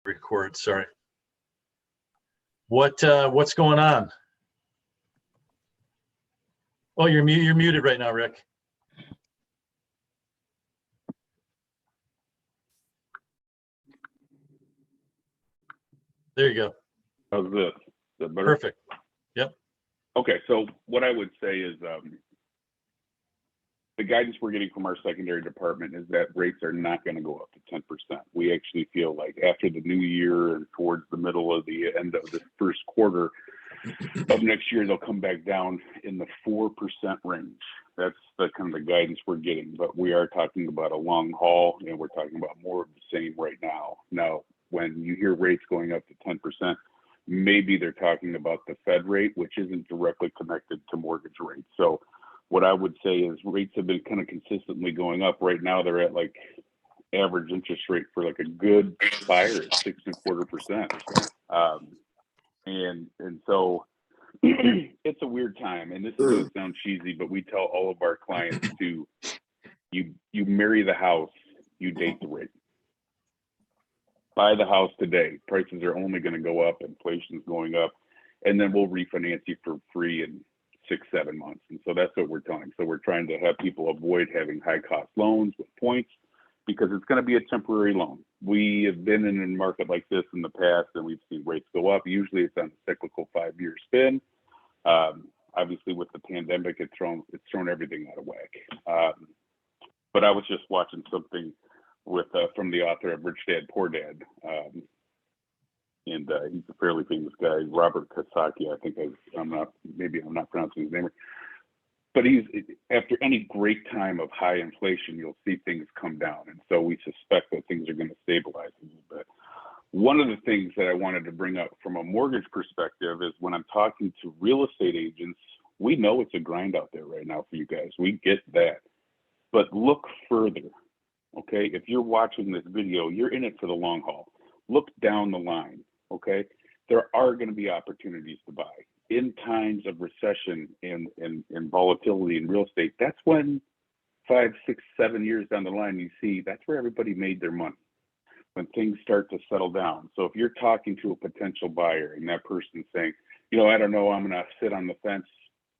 Record, sorry. What's going on? Oh, you're muted right now, Rick. There you go. How's this? Is that better? Perfect. Yep. Okay, so what I would say is the guidance we're getting from our secondary department is that rates are not going to go up to 10%. We actually feel like after the new year and towards the middle of the end of the first quarter of next year, they'll come back down in the 4% range. That's the kind of the guidance we're getting, but we are talking about a long haul, and we're talking about more of the same right now. Now, when you hear rates going up to 10%, maybe they're talking about the Fed rate, which isn't directly connected to mortgage rates. So what I would say is rates have been kind of consistently going up. Right now, they're at like average interest rate for like a good buyer at 6.25%. And so it's a weird time, and this is going to sound cheesy, but we tell all of our clients to you marry the house, you date the rate. Buy the house today. Prices are only going to go up, inflation's going up, and then we'll refinance you for free in 6-7 months. And so that's what we're telling. So we're trying to have people avoid having high cost loans with points, because it's going to be a temporary loan. We have been in a market like this in the past, and we've seen rates go up. Usually it's on a cyclical 5-year spin. Obviously with the pandemic, it's thrown everything out of whack. But I was just watching something with from the author of Rich Dad Poor Dad, and he's a fairly famous guy, Robert Kiyosaki. I think I'm not pronouncing his name right. But he's, after any great time of high inflation, you'll see things come down, and so we suspect that things are going to stabilize a little bit. One of the things that I wanted to bring up from a mortgage perspective is when I'm talking to real estate agents, we know it's a grind out there right now for you guys. We get that, but look further. Okay, if you're watching this video, you're in it for the long haul. Look down the line, okay? There are going to be opportunities to buy. In times of recession and volatility in real estate, that's when 5, 6, 7 years down the line, you see that's where everybody made their money, when things start to settle down. So if you're talking to a potential buyer and that person's saying, I don't know, I'm going to sit on the fence.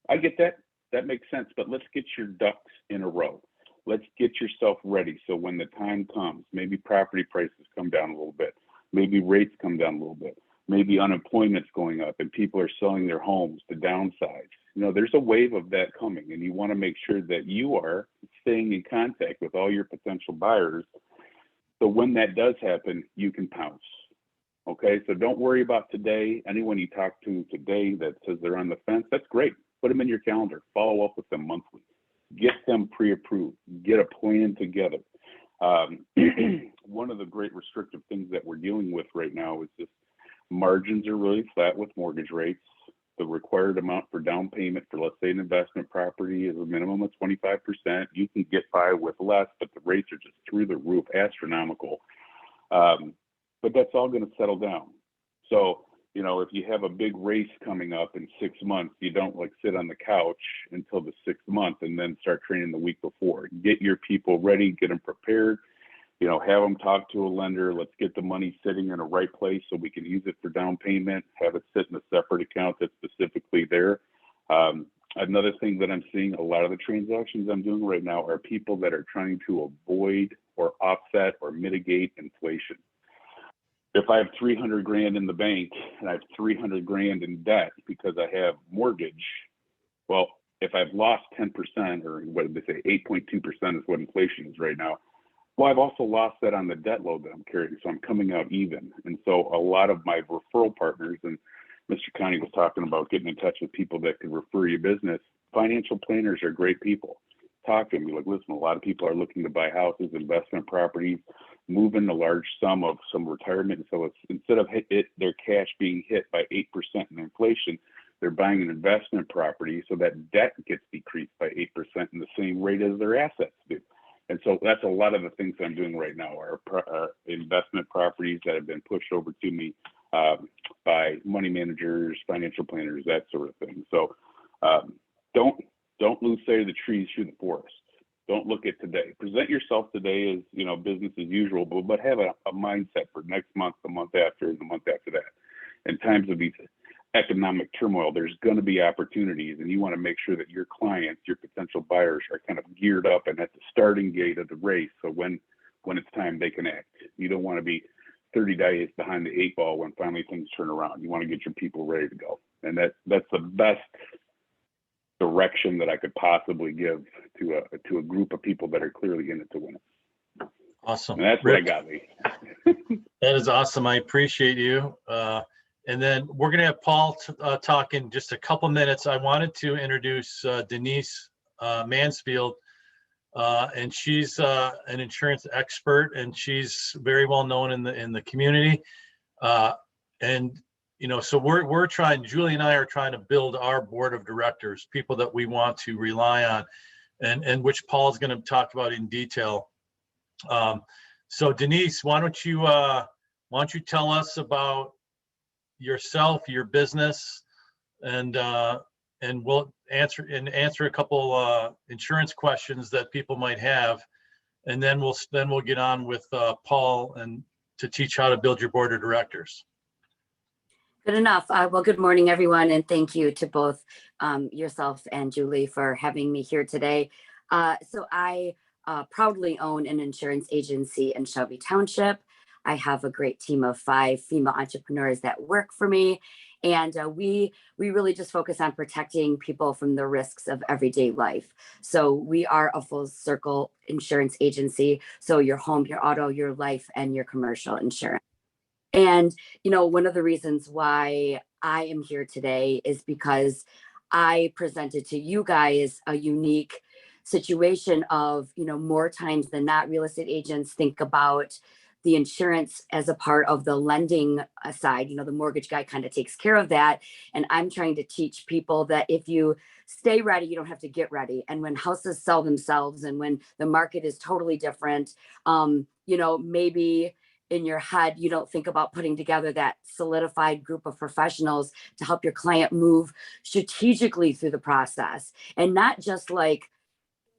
I get that. That makes sense. But let's get your ducks in a row. Let's get yourself ready. So when the time comes, maybe property prices come down a little bit. Maybe rates come down a little bit. Maybe unemployment's going up and people are selling their homes to downsize. There's a wave of that coming, and you want to make sure that you are staying in contact with all your potential buyers. So when that does happen, you can pounce. Okay, so don't worry about today. Anyone you talk to today that says they're on the fence, that's great. Put them in your calendar. Follow up with them monthly. Get them pre-approved. Get a plan together. One of the great restrictive things that we're dealing with right now is just margins are really flat with mortgage rates. The required amount for down payment for, let's say, an investment property is a minimum of 25%. You can get by with less, but the rates are just through the roof, astronomical. But that's all going to settle down. So, if you have a big race coming up in 6 months, you don't sit on the couch until the 6th month and then start training the week before. Get your people ready, get them prepared, have them talk to a lender. Let's get the money sitting in a right place so we can use it for down payment, have it sit in a separate account that's specifically there. Another thing that I'm seeing, a lot of the transactions I'm doing right now are people that are trying to avoid or offset or mitigate inflation. If I have 300 grand in the bank and I have 300 grand in debt because I have mortgage, well, if I've lost 10%, or what did they say, 8.2% is what inflation is right now. Well, I've also lost that on the debt load that I'm carrying, so I'm coming out even. And so a lot of my referral partners, and Mr. Conte was talking about getting in touch with people that can refer you business. Financial planners are great people. Talk to them. Be like, listen, a lot of people are looking to buy houses, investment properties, move in a large sum of some retirement. So it's, instead of their cash being hit by 8% in inflation, they're buying an investment property so that debt gets decreased by 8% in the same rate as their assets do. And so that's a lot of the things I'm doing right now are investment properties that have been pushed over to me by money managers, financial planners, that sort of thing. So don't lose sight of the trees through the forest. Don't look at today. Present yourself today as, business as usual, but have a mindset for next month, the month after, and the month after that. In times of these economic turmoil, there's going to be opportunities, and you want to make sure that your clients, your potential buyers, are kind of geared up and at the starting gate of the race. So when it's time, they can act. You don't want to be 30 days behind the 8 ball when finally things turn around. You want to get your people ready to go, and that's the best direction that I could possibly give to a group of people that are clearly in it to win it. Awesome. And that's Rick, what I got, Lee. that is awesome. I appreciate you. And then we're going to have Paul talk in just a couple minutes. I wanted to introduce Denise Mansfield, and she's an insurance expert, and she's very well known in the community. So we're trying. Julie and I are trying to build our board of directors, people that we want to rely on, and which Paul's going to talk about in detail. So Denise, why don't you tell us about yourself, your business, and we'll answer a couple insurance questions that people might have, and then we'll get on with Paul and to teach how to build your board of directors. Good enough. Well, good morning, everyone, and thank you to both yourself and Julie for having me here today. So I proudly own an insurance agency in Shelby Township. I have a great team of 5 female entrepreneurs that work for me, and we really just focus on protecting people from the risks of everyday life. So we are a full circle insurance agency. So your home, your auto, your life, and your commercial insurance. And, one of the reasons why I am here today is because I presented to you guys a unique situation of, more times than not, real estate agents think about the insurance as a part of the lending side. The mortgage guy kind of takes care of that. And I'm trying to teach people that if you stay ready, you don't have to get ready. And when houses sell themselves and when the market is totally different, maybe in your head, you don't think about putting together that solidified group of professionals to help your client move strategically through the process, and not just like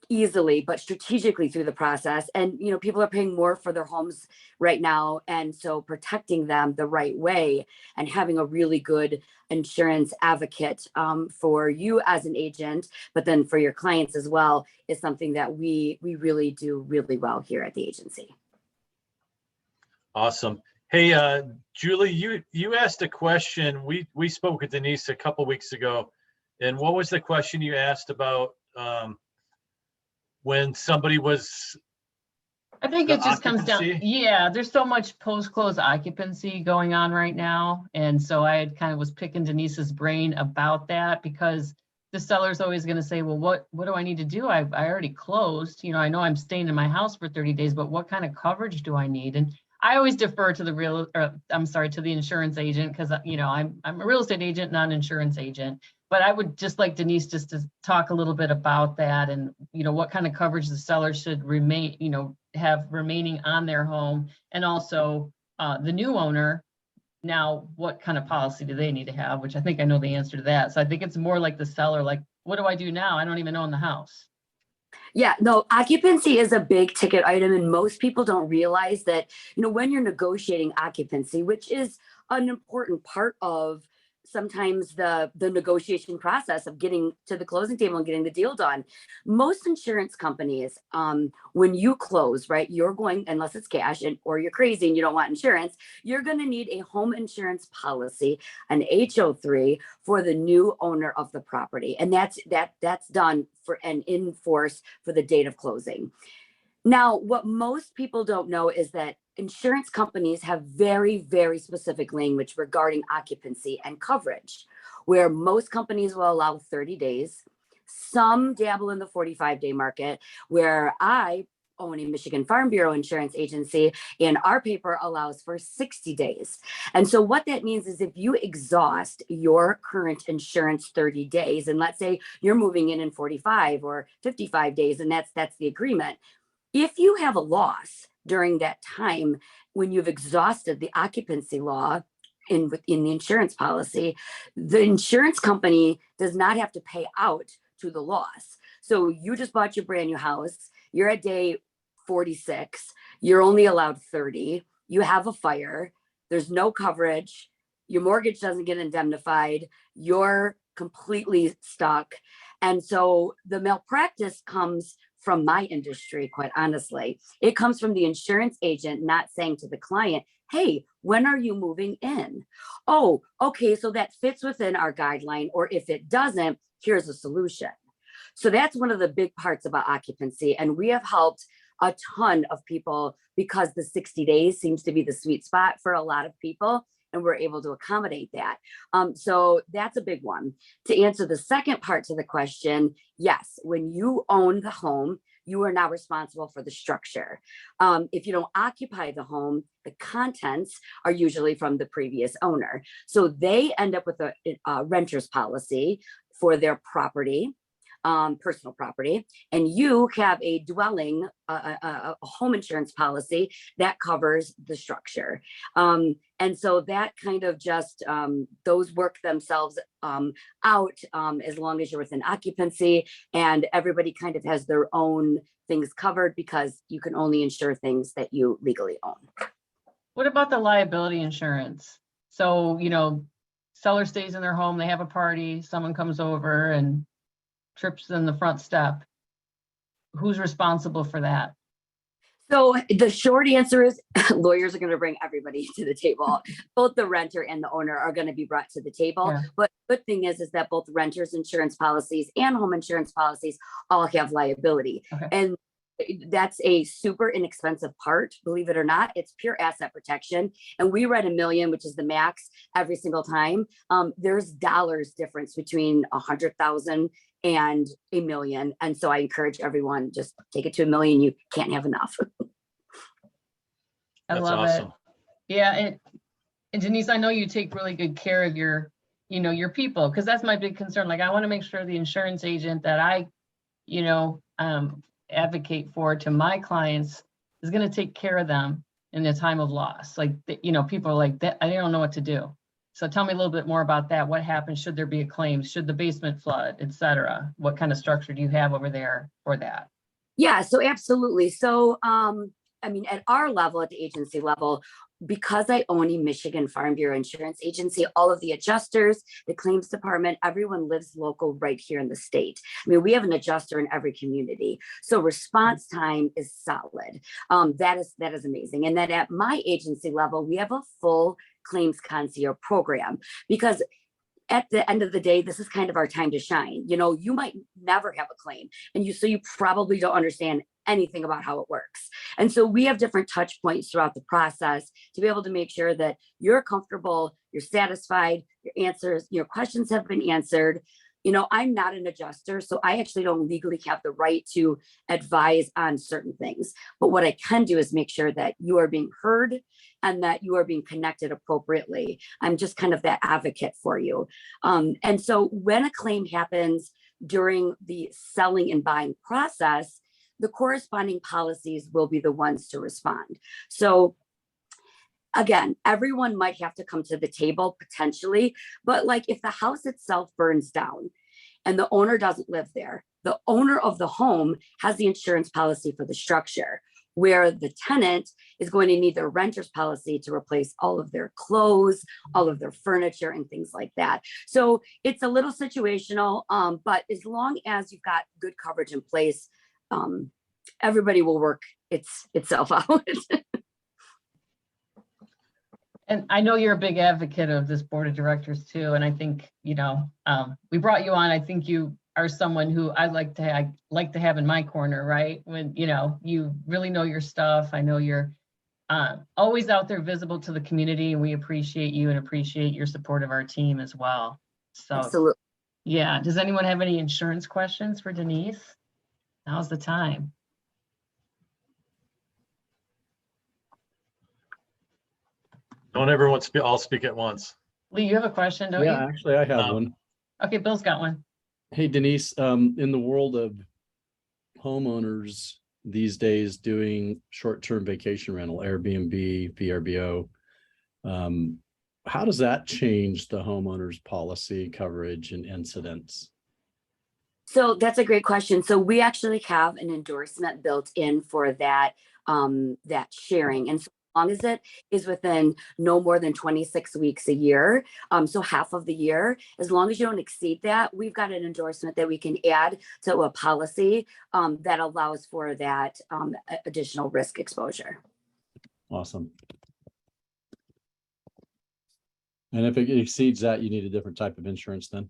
easily, but strategically through the process. And, people are paying more for their homes right now. And so protecting them the right way and having a really good insurance advocate for you as an agent, but then for your clients as well, is something that we really do really well here at the agency. Awesome. Hey, Julie, you asked a question. We spoke with Denise a couple weeks ago, and what was the question you asked about when somebody was? I think it just comes down. Occupancy? Yeah, there's so much post-close occupancy going on right now, and so I was picking Denise's brain about that, because the seller's always going to say, well, what do I need to do? I already closed. I know I'm staying in my house for 30 days, but what kind of coverage do I need? And I always defer to to the insurance agent, because I'm a real estate agent, not an insurance agent. But I would just like Denise just to talk a little bit about that, and what kind of coverage the seller should have remaining on their home, and also the new owner. Now, what kind of policy do they need to have? Which I think I know the answer to that. So I think it's more like the seller, like, what do I do now? I don't even own the house. Yeah, no, occupancy is a big ticket item, and most people don't realize that, when you're negotiating occupancy, which is an important part of sometimes the negotiation process of getting to the closing table and getting the deal done. Most insurance companies, when you close, right, you're going, unless it's cash or you're crazy and you don't want insurance, you're going to need a home insurance policy, an HO3 for the new owner of the property. And that's done for and in force for the date of closing. Now, what most people don't know is that insurance companies have very, very specific language regarding occupancy and coverage, where most companies will allow 30 days. Some dabble in the 45-day market, where I own a Michigan Farm Bureau insurance agency, and our paper allows for 60 days. And so what that means is if you exhaust your current insurance 30 days, and let's say you're moving in 45 or 55 days, and that's the agreement. If you have a loss during that time, when you've exhausted the occupancy law in the insurance policy, the insurance company does not have to pay out to the loss. So you just bought your brand new house. You're at day 46. You're only allowed 30. You have a fire. There's no coverage. Your mortgage doesn't get indemnified. You're completely stuck. And so the malpractice comes from my industry, quite honestly. It comes from the insurance agent not saying to the client, hey, when are you moving in? Oh, okay, so that fits within our guideline, or if it doesn't, here's a solution. So that's one of the big parts about occupancy. And we have helped a ton of people because the 60 days seems to be the sweet spot for a lot of people. And we're able to accommodate that. So that's a big one. To answer the second part to the question, yes, when you own the home, you are now responsible for the structure. If you don't occupy the home, the contents are usually from the previous owner. So they end up with a renter's policy for their property, personal property, and you have a dwelling, a home insurance policy that covers the structure. And so that kind of just, those work themselves out as long as you're within occupancy, and everybody kind of has their own things covered because you can only insure things that you legally own. What about the liability insurance? So, seller stays in their home, they have a party, someone comes over and trips in the front step. Who's responsible for that? So the short answer is lawyers are going to bring everybody to the table. Both the renter and the owner are going to be brought to the table. Yeah. But the good thing is that both renters insurance policies and home insurance policies all have liability. Okay. And that's a super inexpensive part, believe it or not. It's pure asset protection. And we read $1 million, which is the max every single time. There's dollars difference between 100,000 and $1 million. And so I encourage everyone, just take it to $1 million. You can't have enough. I That's love awesome. it. Yeah. And Denise, I know you take really good care of your people, because that's my big concern. Like, I want to make sure the insurance agent that I, advocate for to my clients is going to take care of them in the time of loss. Like, people are like that. I don't know what to do. So tell me a little bit more about that. What happens? Should there be a claim? Should the basement flood, et cetera? What kind of structure do you have over there for that? Yeah, so absolutely. So, at our level, at the agency level, because I own a Michigan Farm Bureau Insurance Agency, all of the adjusters, the claims department, everyone lives local right here in the state. We have an adjuster in every community. So response time is solid. That is amazing. And then at my agency level, we have a full claims concierge program, because at the end of the day, this is kind of our time to shine. You might never have a claim, and you probably don't understand anything about how it works. And so we have different touch points throughout the process to be able to make sure that you're comfortable, you're satisfied, your questions have been answered. I'm not an adjuster, so I actually don't legally have the right to advise on certain things. But what I can do is make sure that you are being heard and that you are being connected appropriately. I'm just kind of that advocate for you. And so when a claim happens during the selling and buying process, the corresponding policies will be the ones to respond. So again, everyone might have to come to the table potentially, but like if the house itself burns down and the owner doesn't live there, the owner of the home has the insurance policy for the structure, where the tenant is going to need their renter's policy to replace all of their clothes, all of their furniture, and things like that. So it's a little situational, but as long as you've got good coverage in place, everybody will work itself out. And I know you're a big advocate of this board of directors too. And I think, we brought you on. I think you are someone who I like to have in my corner, right? When, you really know your stuff. I know you're always out there visible to the community, and we appreciate you and appreciate your support of our team as well. So, Absolutely. Yeah. Does anyone have any insurance questions for Denise? Now's the time. Don't everyone all speak at once. Lee, you have a question, don't you? Yeah, actually, I have one. Okay, Bill's got one. Hey, Denise, in the world of homeowners these days doing short-term vacation rental, Airbnb, VRBO, how does that change the homeowner's policy coverage and incidents? So that's a great question. So we actually have an endorsement built in for that, that sharing. And so as long as it is within no more than 26 weeks a year, so half of the year, as long as you don't exceed that, we've got an endorsement that we can add to a policy that allows for that additional risk exposure. Awesome. And if it exceeds that, you need a different type of insurance then?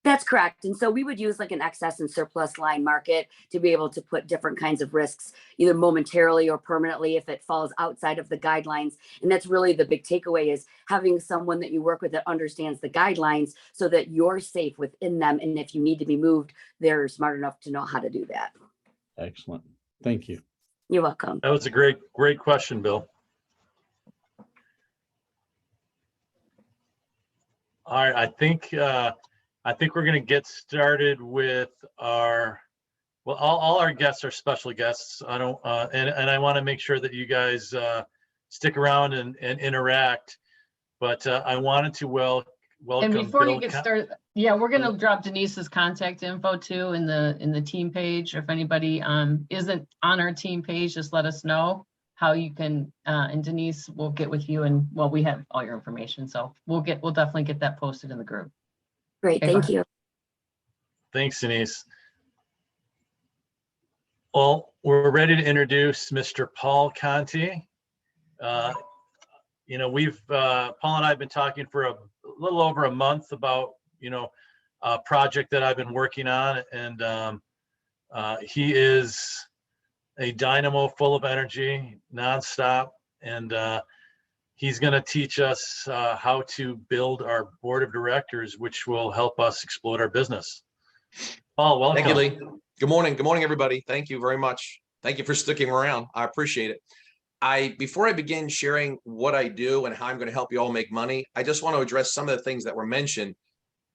That's correct. And so we would use like an excess and surplus line market to be able to put different kinds of risks, either momentarily or permanently, if it falls outside of the guidelines. And that's really the big takeaway, is having someone that you work with that understands the guidelines so that you're safe within them. And if you need to be moved, they're smart enough to know how to do that. Excellent. Thank you. You're welcome. That was a great question, Bill. All right, I think we're going to get started with our, well, all our guests are special guests. I don't, and I want to make sure that you guys stick around and interact. But I wanted to welcome. And before Bill you get started, yeah, we're going to drop Denise's contact info too in the team page. If anybody isn't on our team page, just let us know how you can, and Denise will get with you, and well, we have all your information, so we'll definitely get that posted in the group. Great. Okay, Thank you. Thanks, Denise. Well, we're ready to introduce Mr. Paul Conte. You know, Paul and I have been talking for a little over a month about, you know, a project that I've been working on, and he is a dynamo full of energy, nonstop, and he's going to teach us how to build our board of directors, which will help us explode our business. Paul, welcome. Thank you, Lee. Good morning. Good morning, everybody. Thank you very much. Thank you for sticking around. I appreciate it. Before I begin sharing what I do and how I'm going to help you all make money, I just want to address some of the things that were mentioned.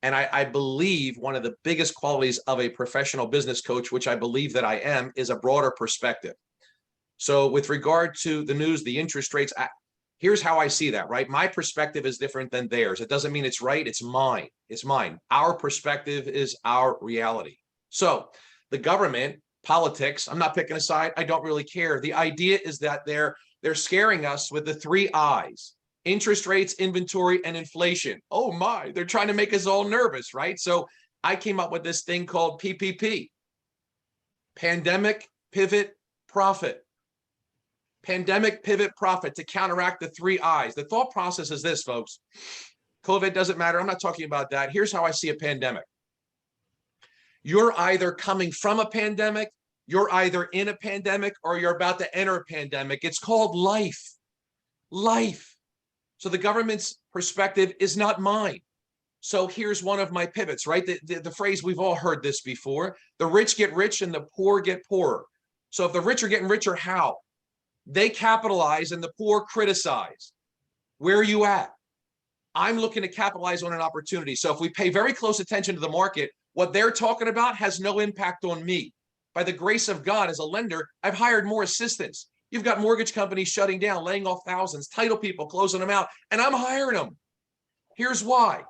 And I believe one of the biggest qualities of a professional business coach, which I believe that I am, is a broader perspective. So with regard to the news, the interest rates, here's how I see that, right? My perspective is different than theirs. It doesn't mean it's right. It's mine. It's mine. Our perspective is our reality. So the government, politics, I'm not picking a side. I don't really care. The idea is that they're scaring us with the 3 I's: interest rates, inventory, and inflation. Oh my, they're trying to make us all nervous, right? So I came up with this thing called PPP. Pandemic, pivot, profit. Pandemic, pivot, profit, to counteract the 3 I's. The thought process is this, folks. COVID doesn't matter. I'm not talking about that. Here's how I see a pandemic. You're either coming from a pandemic, you're either in a pandemic, or you're about to enter a pandemic. It's called life. Life. So the government's perspective is not mine. So here's one of my pivots, right? The phrase, we've all heard this before: the rich get rich and the poor get poorer. So if the rich are getting richer, how? They capitalize and the poor criticize. Where are you at? I'm looking to capitalize on an opportunity. So if we pay very close attention to the market, what they're talking about has no impact on me. By the grace of God, as a lender, I've hired more assistants. You've got mortgage companies shutting down, laying off thousands, title people closing them out, and I'm hiring them. Here's why.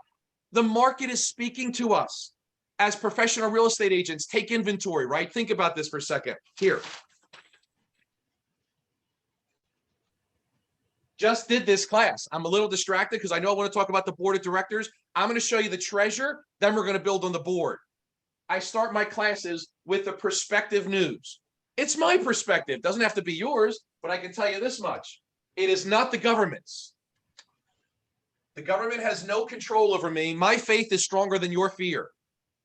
The market is speaking to us. As professional real estate agents, take inventory, right? Think about this for a second. Here. Just did this class. I'm a little distracted because I know I want to talk about the board of directors. I'm going to show you the treasure, then we're going to build on the board. I start my classes with the perspective news. It's my perspective. Doesn't have to be yours, but I can tell you this much. It is not the government's. The government has no control over me. My faith is stronger than your fear.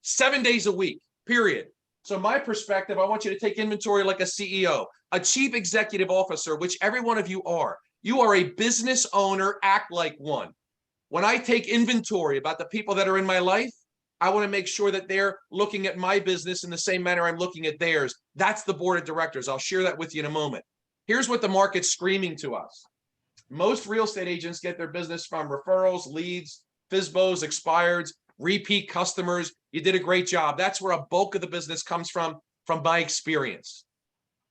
7 days a week, period. So my perspective, I want you to take inventory like a CEO, a chief executive officer, which every one of you are. You are a business owner, act like one. When I take inventory about the people that are in my life, I want to make sure that they're looking at my business in the same manner I'm looking at theirs. That's the board of directors. I'll share that with you in a moment. Here's what the market's screaming to us. Most real estate agents get their business from referrals, leads, FSBOs, expireds, repeat customers. You did a great job. That's where a bulk of the business comes from my experience.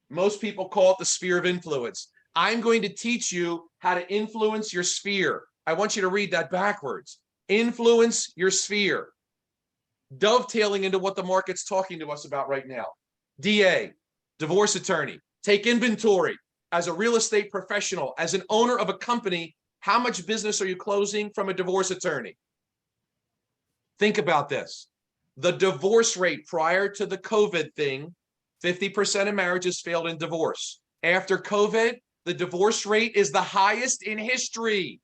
Most people call it the sphere of influence. I'm going to teach you how to influence your sphere. I want you to read that backwards. Influence your sphere. dovetailing into what the market's talking to us about right now. DA, divorce attorney, take inventory. As a real estate professional, as an owner of a company, how much business are you closing from a divorce attorney? Think about this. The divorce rate prior to the COVID thing, 50% of marriages failed in divorce. After COVID, the divorce rate is the highest in history.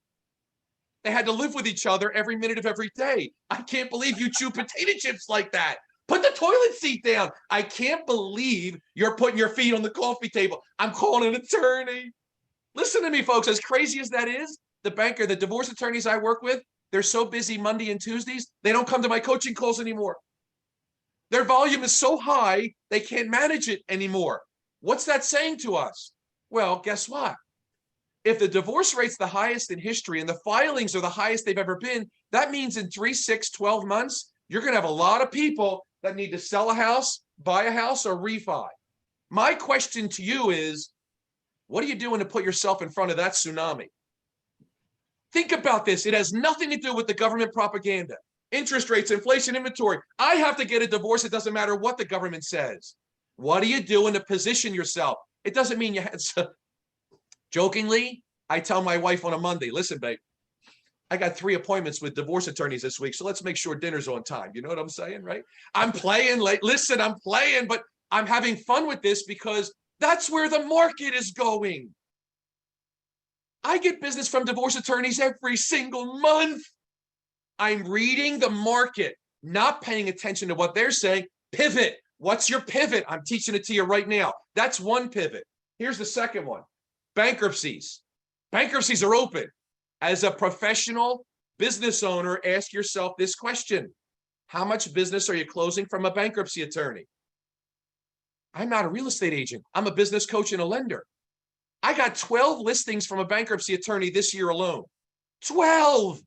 They had to live with each other every minute of every day. I can't believe you chew potato chips like that. Put the toilet seat down. I can't believe you're putting your feet on the coffee table. I'm calling an attorney. Listen to me, folks. As crazy as that is, the divorce attorneys I work with, they're so busy Monday and Tuesdays, they don't come to my coaching calls anymore. Their volume is so high, they can't manage it anymore. What's that saying to us? Well, guess what? If the divorce rate's the highest in history and the filings are the highest they've ever been, that means in 3, 6, 12 months, you're going to have a lot of people that need to sell a house, buy a house, or refi. My question to you is, what are you doing to put yourself in front of that tsunami? Think about this. It has nothing to do with the government propaganda. Interest rates, inflation, inventory. I have to get a divorce. It doesn't matter what the government says. What are you doing to position yourself? It doesn't mean you had to. Jokingly, I tell my wife on a Monday, listen, babe, I got 3 appointments with divorce attorneys this week, so let's make sure dinner's on time. You know what I'm saying, right? I'm playing, like, listen, I'm playing, but I'm having fun with this because that's where the market is going. I get business from divorce attorneys every single month. I'm reading the market, not paying attention to what they're saying. Pivot. What's your pivot? I'm teaching it to you right now. That's one pivot. Here's the second one. Bankruptcies. Bankruptcies are open. As a professional business owner, ask yourself this question. How much business are you closing from a bankruptcy attorney? I'm not a real estate agent. I'm a business coach and a lender. I got 12 listings from a bankruptcy attorney this year alone. 12.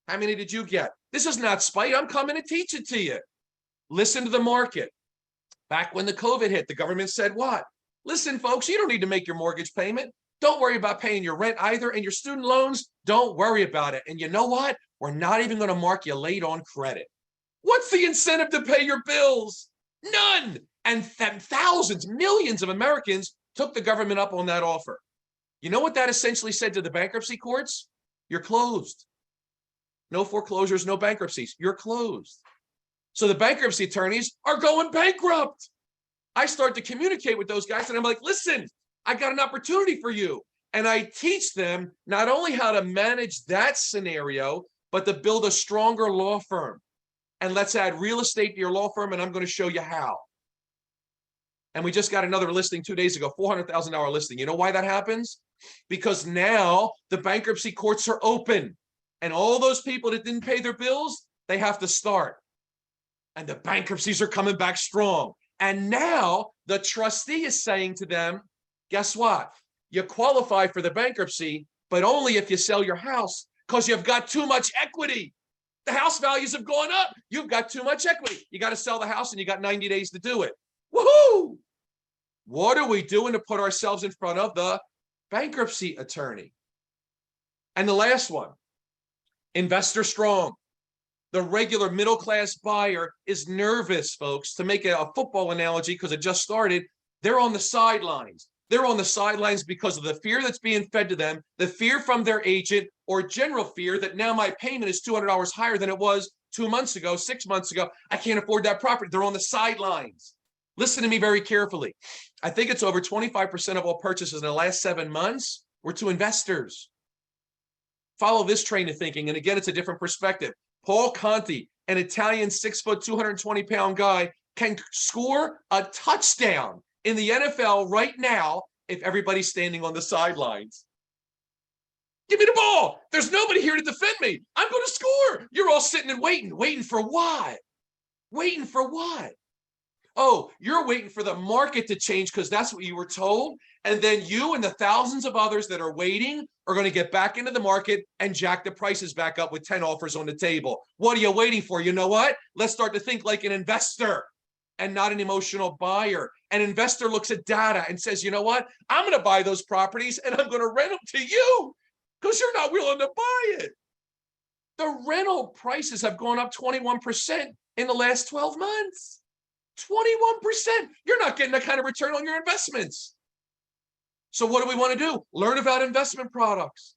How many did you get? This is not spite. I'm coming to teach it to you. Listen to the market. Back when the COVID hit, the government said what? Listen, folks, you don't need to make your mortgage payment. Don't worry about paying your rent either. And your student loans, don't worry about it. And you know what? We're not even going to mark you late on credit. What's the incentive to pay your bills? None. And thousands, millions of Americans took the government up on that offer. You know what that essentially said to the bankruptcy courts? You're closed. No foreclosures, no bankruptcies. You're closed. So the bankruptcy attorneys are going bankrupt. I start to communicate with those guys and I'm like, listen, I got an opportunity for you. And I teach them not only how to manage that scenario, but to build a stronger law firm. And let's add real estate to your law firm, and I'm going to show you how. And we just got another listing 2 days ago, $400,000 listing. You know why that happens? Because now the bankruptcy courts are open. And all those people that didn't pay their bills, they have to start. And the bankruptcies are coming back strong. And now the trustee is saying to them, guess what? You qualify for the bankruptcy, but only if you sell your house because you've got too much equity. The house values have gone up. You've got too much equity. You got to sell the house and you got 90 days to do it. Woohoo! What are we doing to put ourselves in front of the bankruptcy attorney? And the last one, investor strong. The regular middle-class buyer is nervous, folks. To make a football analogy, because it just started, they're on the sidelines. They're on the sidelines because of the fear that's being fed to them, the fear from their agent, or general fear that now my payment is $200 higher than it was 2 months ago, 6 months ago. I can't afford that property. They're on the sidelines. Listen to me very carefully. I think it's over 25% of all purchases in the last 7 months were to investors. Follow this train of thinking. And again, it's a different perspective. Paul Conte, an Italian 6 foot, 220-pound guy, can score a touchdown in the NFL right now if everybody's standing on the sidelines. Give me the ball. There's nobody here to defend me. I'm going to score. You're all sitting and waiting. Waiting for what? Waiting for what? Oh, you're waiting for the market to change because that's what you were told. And then you and the thousands of others that are waiting are going to get back into the market and jack the prices back up with 10 offers on the table. What are you waiting for? You know what? Let's start to think like an investor and not an emotional buyer. An investor looks at data and says, you know what? I'm going to buy those properties and I'm going to rent them to you because you're not willing to buy it. The rental prices have gone up 21% in the last 12 months. 21%. You're not getting that kind of return on your investments. So what do we want to do? Learn about investment products.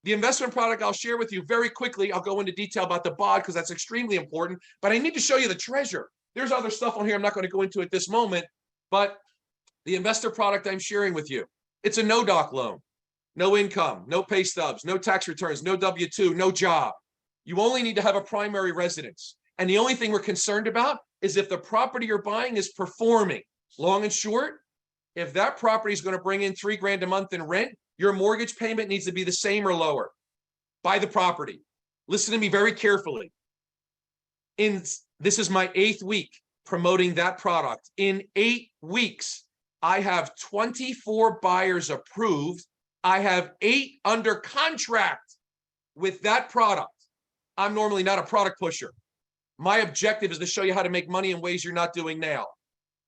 The investment product I'll share with you very quickly. I'll go into detail about the bod because that's extremely important, but I need to show you the treasure. There's other stuff on here. I'm not going to go into at this moment, but the investor product I'm sharing with you, it's a no-doc loan, no income, no pay stubs, no tax returns, no W-2, no job. You only need to have a primary residence. And the only thing we're concerned about is if the property you're buying is performing. Long and short, if that property is going to bring in $3,000 a month in rent, your mortgage payment needs to be the same or lower. Buy the property. Listen to me very carefully. This is my 8th week promoting that product. In 8 weeks, I have 24 buyers approved. I have 8 under contract with that product. I'm normally not a product pusher. My objective is to show you how to make money in ways you're not doing now.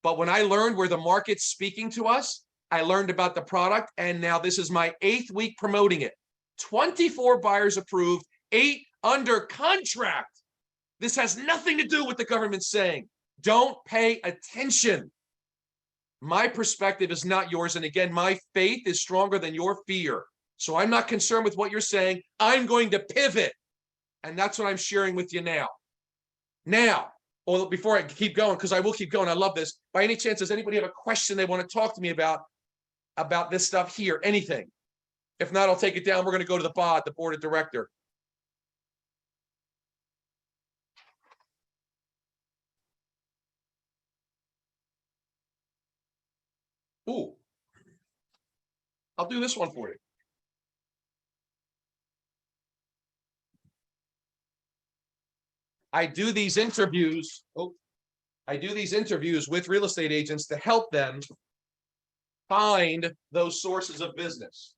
But when I learned where the market's speaking to us, I learned about the product, and now this is my 8th week promoting it. 24 buyers approved, 8 under contract. This has nothing to do with the government saying, don't pay attention. My perspective is not yours. And again, my faith is stronger than your fear. So I'm not concerned with what you're saying. I'm going to pivot. And that's what I'm sharing with you now. Now, or before I keep going, because I will keep going, I love this. By any chance, does anybody have a question they want to talk to me about this stuff here? Anything? If not, I'll take it down. We're going to go to the bod, the board of director. Ooh. I'll do this one for you. I do these interviews with real estate agents to help them find those sources of business.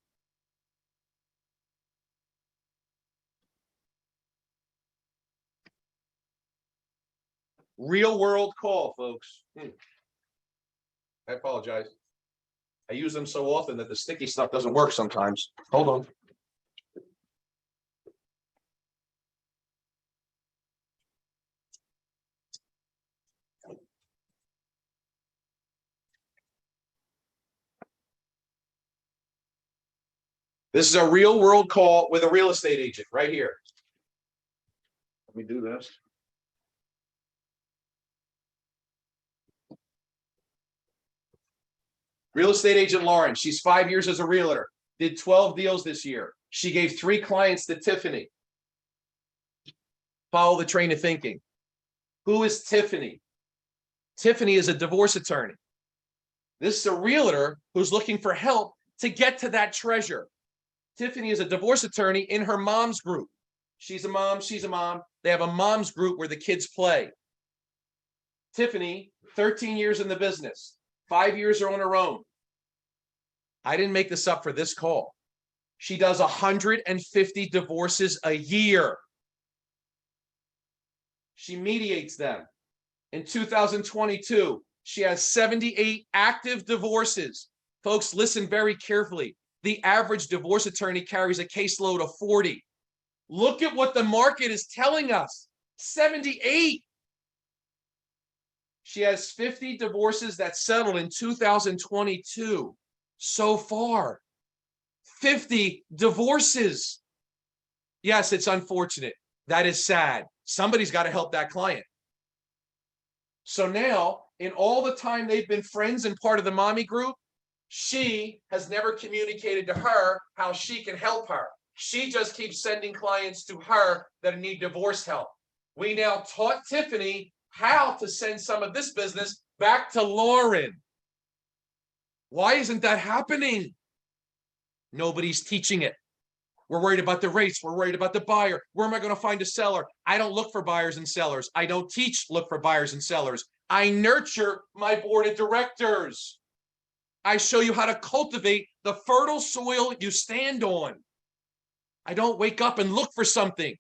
Real world call, folks. I apologize. I use them so often that the sticky stuff doesn't work sometimes. Hold on. This is a real world call with a real estate agent right here. Let me do this. Real estate agent Lauren, she's 5 years as a realtor, did 12 deals this year. She gave 3 clients to Tiffany. Follow the train of thinking. Who is Tiffany? Tiffany is a divorce attorney. This is a realtor who's looking for help to get to that treasure. Tiffany is a divorce attorney in her mom's group. She's a mom, she's a mom. They have a mom's group where the kids play. Tiffany, 13 years in the business. 5 years are on her own. I didn't make this up for this call. She does 150 divorces a year. She mediates them. In 2022, she has 78 active divorces. Folks, listen very carefully. The average divorce attorney carries a caseload of 40. Look at what the market is telling us. 78. She has 50 divorces that settled in 2022 so far. 50 divorces. Yes, it's unfortunate. That is sad. Somebody's got to help that client. So now, in all the time they've been friends and part of the mommy group, she has never communicated to her how she can help her. She just keeps sending clients to her that need divorce help. We now taught Tiffany how to send some of this business back to Lauren. Why isn't that happening? Nobody's teaching it. We're worried about the rates. We're worried about the buyer. Where am I going to find a seller? I don't look for buyers and sellers. I don't teach look for buyers and sellers. I nurture my board of directors. I show you how to cultivate the fertile soil you stand on. I don't wake up and look for something.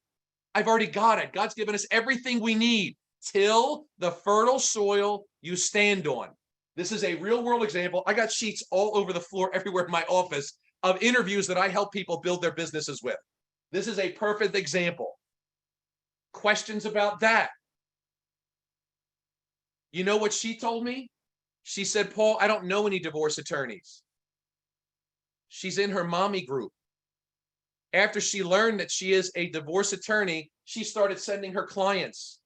I've already got it. God's given us everything we need. Till the fertile soil you stand on. This is a real world example. I got sheets all over the floor everywhere in my office of interviews that I help people build their businesses with. This is a perfect example. Questions about that? You know what she told me? She said, Paul, I don't know any divorce attorneys. She's in her mommy group. After she learned that she is a divorce attorney, she started sending her clients.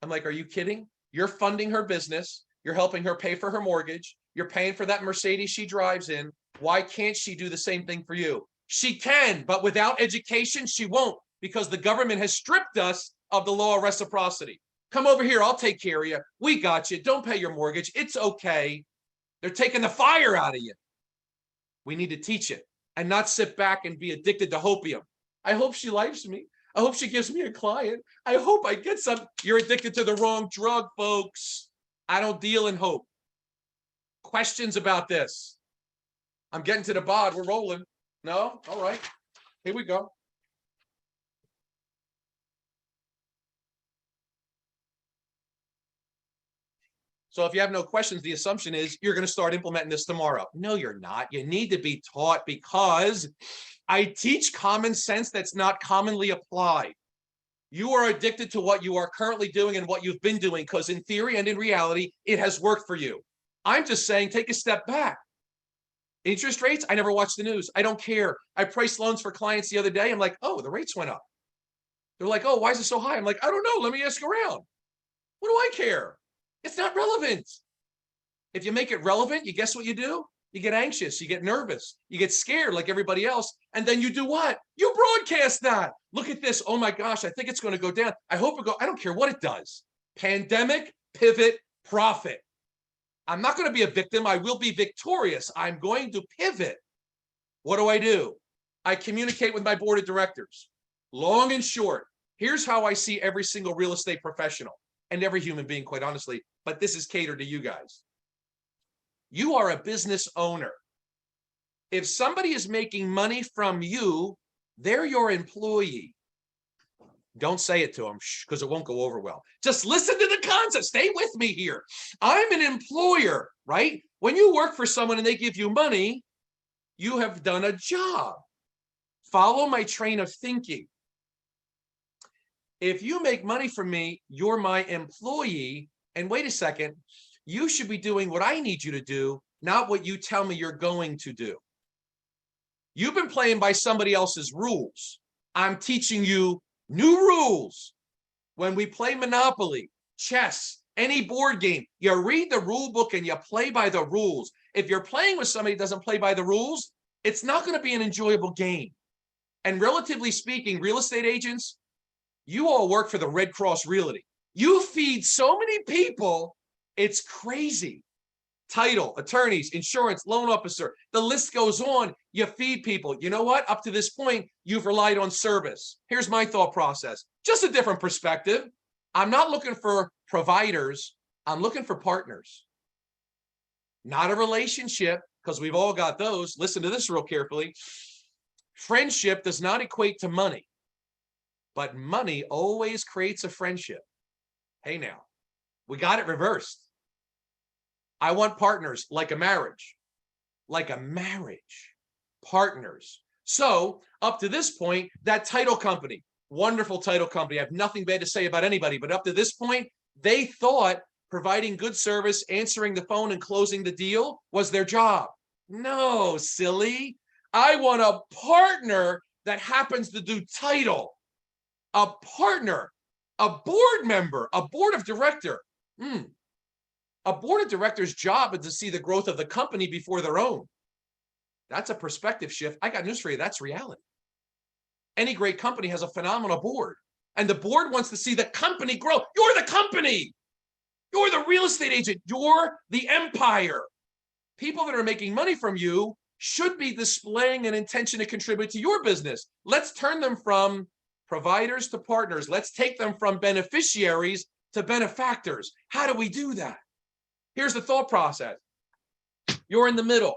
I'm like, are you kidding? You're funding her business. You're helping her pay for her mortgage. You're paying for that Mercedes she drives in. Why can't she do the same thing for you? She can, but without education, she won't, because the government has stripped us of the law of reciprocity. Come over here. I'll take care of you. We got you. Don't pay your mortgage. It's okay. They're taking the fire out of you. We need to teach it and not sit back and be addicted to hopium. I hope she likes me. I hope she gives me a client. I hope I get some. You're addicted to the wrong drug, folks. I don't deal in hope. Questions about this? I'm getting to the bod. We're rolling. No? All right. Here we go. So if you have no questions, the assumption is you're going to start implementing this tomorrow. No, you're not. You need to be taught, because I teach common sense that's not commonly applied. You are addicted to what you are currently doing and what you've been doing, because in theory and in reality, it has worked for you. I'm just saying, take a step back. Interest rates, I never watch the news. I don't care. I priced loans for clients the other day. I'm like, oh, the rates went up. They're like, oh, why is it so high? I'm like, I don't know. Let me ask around. What do I care? It's not relevant. If you make it relevant, you guess what you do? You get anxious, you get nervous, you get scared like everybody else. And then you do what? You broadcast that. Look at this. Oh my gosh, I think it's going to go down. I hope it goes. I don't care what it does. Pandemic, pivot, profit. I'm not going to be a victim. I will be victorious. I'm going to pivot. What do? I communicate with my board of directors. Long and short, here's how I see every single real estate professional and every human being, quite honestly, but this is catered to you guys. You are a business owner. If somebody is making money from you, they're your employee. Don't say it to them, because it won't go over well. Just listen to the concept. Stay with me here. I'm an employer, right? When you work for someone and they give you money, you have done a job. Follow my train of thinking. If you make money from me, you're my employee. And wait a second, you should be doing what I need you to do, not what you tell me you're going to do. You've been playing by somebody else's rules. I'm teaching you new rules. When we play Monopoly, chess, any board game, you read the rule book and you play by the rules. If you're playing with somebody who doesn't play by the rules, it's not going to be an enjoyable game. And relatively speaking, real estate agents, you all work for the Red Cross Realty. You feed so many people, it's crazy. Title, attorneys, insurance, loan officer, the list goes on. You feed people. You know what? Up to this point, you've relied on service. Here's my thought process. Just a different perspective. I'm not looking for providers. I'm looking for partners. Not a relationship, because we've all got those. Listen to this real carefully. Friendship does not equate to money, but money always creates a friendship. Hey now, we got it reversed. I want partners like a marriage, partners. So up to this point, that title company, wonderful title company, I have nothing bad to say about anybody, but up to this point, they thought providing good service, answering the phone and closing the deal was their job. No, silly. I want a partner that happens to do title, a partner, a board member, a board of director. A board of directors' job is to see the growth of the company before their own. That's a perspective shift. I got news for you. That's reality. Any great company has a phenomenal board, and the board wants to see the company grow. You're the company. You're the real estate agent. You're the empire. People that are making money from you should be displaying an intention to contribute to your business. Let's turn them from providers to partners. Let's take them from beneficiaries to benefactors. How do we do that? Here's the thought process. You're in the middle.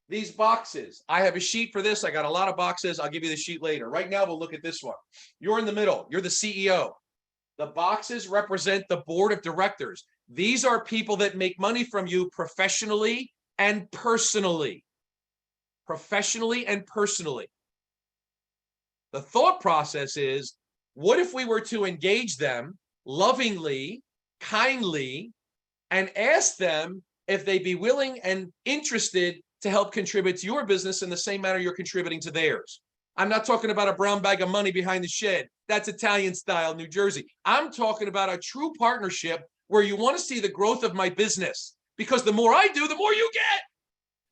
These boxes, I have a sheet for this. I got a lot of boxes. I'll give you the sheet later. Right now, we'll look at this one. You're in the middle. You're the CEO. The boxes represent the board of directors. These are people that make money from you professionally and personally. Professionally and personally. The thought process is, what if we were to engage them lovingly kindly and ask them if they'd be willing and interested to help contribute to your business in the same manner you're contributing to theirs. I'm not talking about a brown bag of money behind the shed. That's Italian style, New Jersey. I'm talking about a true partnership where you want to see the growth of my business, because the more I do, the more you get.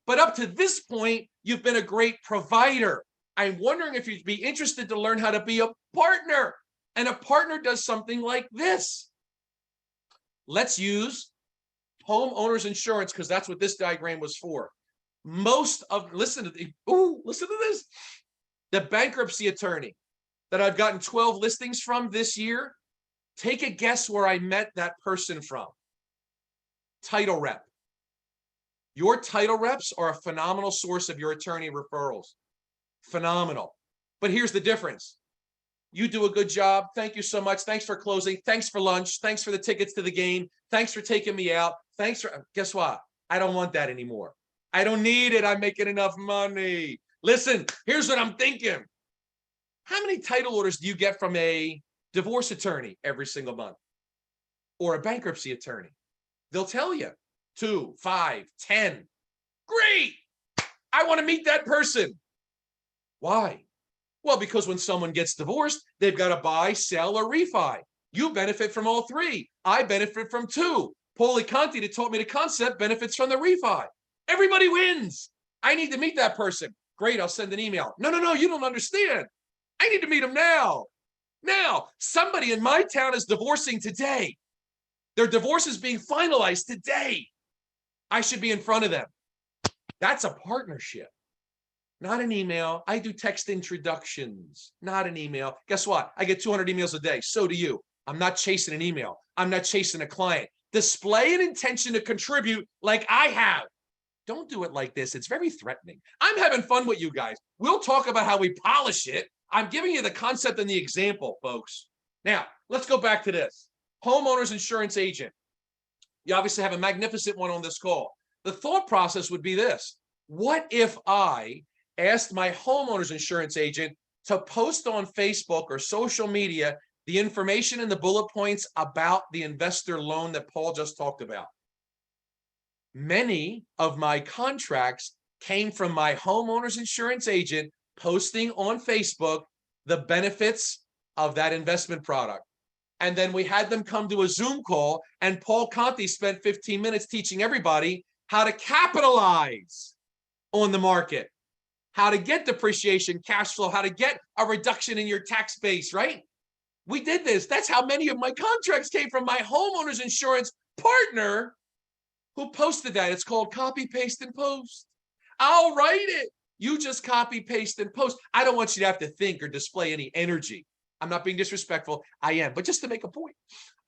But up to this point, you've been a great provider. I'm wondering if you'd be interested to learn how to be a partner. And a partner does something like this. Let's use homeowners insurance, because that's what this diagram was for. Listen to this. The bankruptcy attorney that I've gotten 12 listings from this year, take a guess where I met that person from. Title rep. Your title reps are a phenomenal source of your attorney referrals. Phenomenal. But here's the difference. You do a good job. Thank you so much. Thanks for closing. Thanks for lunch. Thanks for the tickets to the game. Thanks for taking me out. Guess what? I don't want that anymore. I don't need it. I'm making enough money. Listen, here's what I'm thinking. How many title orders do you get from a divorce attorney every single month? Or a bankruptcy attorney? They'll tell you 2, 5, 10. Great. I want to meet that person. Why? Well, because when someone gets divorced, they've got to buy, sell, or refi. You benefit from all three. I benefit from 2. Conte, that taught me the concept, benefits from the refi. Everybody wins. I need to meet that person. Great, I'll send an email. No, you don't understand. I need to meet him now. Now, somebody in my town is divorcing today. Their divorce is being finalized today. I should be in front of them. That's a partnership. Not an email. I do text introductions, not an email. Guess what? I get 200 emails a day. So do you. I'm not chasing an email. I'm not chasing a client. Display an intention to contribute like I have. Don't do it like this. It's very threatening. I'm having fun with you guys. We'll talk about how we polish it. I'm giving you the concept and the example, folks. Now, let's go back to this. Homeowners insurance agent. You obviously have a magnificent one on this call. The thought process would be this. What if I asked my homeowners insurance agent to post on Facebook or social media the information and the bullet points about the investor loan that Paul just talked about? Many of my contracts came from my homeowners insurance agent posting on Facebook the benefits of that investment product. And then we had them come to a Zoom call, and Paul Conte spent 15 minutes teaching everybody how to capitalize on the market, how to get depreciation, cash flow, how to get a reduction in your tax base, right? We did this. That's how many of my contracts came from my homeowners insurance partner who posted that. It's called copy, paste, and post. I'll write it. You just copy, paste, and post. I don't want you to have to think or display any energy. I'm not being disrespectful. I am. But just to make a point,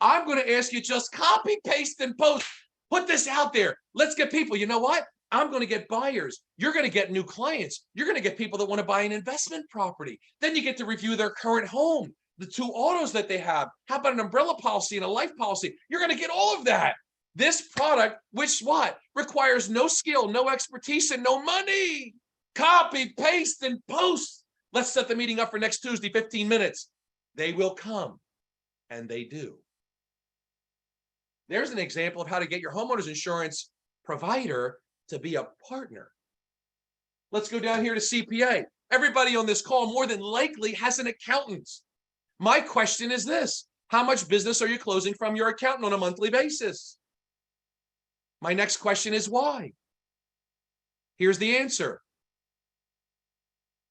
I'm going to ask you just copy, paste, and post. Put this out there. Let's get people. You know what? I'm going to get buyers. You're going to get new clients. You're going to get people that want to buy an investment property. Then you get to review their current home, the 2 autos that they have. How about an umbrella policy and a life policy? You're going to get all of that. This product, which what? Requires no skill, no expertise, and no money. Copy, paste, and post. Let's set the meeting up for next Tuesday, 15 minutes. They will come, and they do. There's an example of how to get your homeowner's insurance provider to be a partner. Let's go down here to CPA. Everybody on this call more than likely has an accountant. My question is this: how much business are you closing from your accountant on a monthly basis? My next question is why? Here's the answer.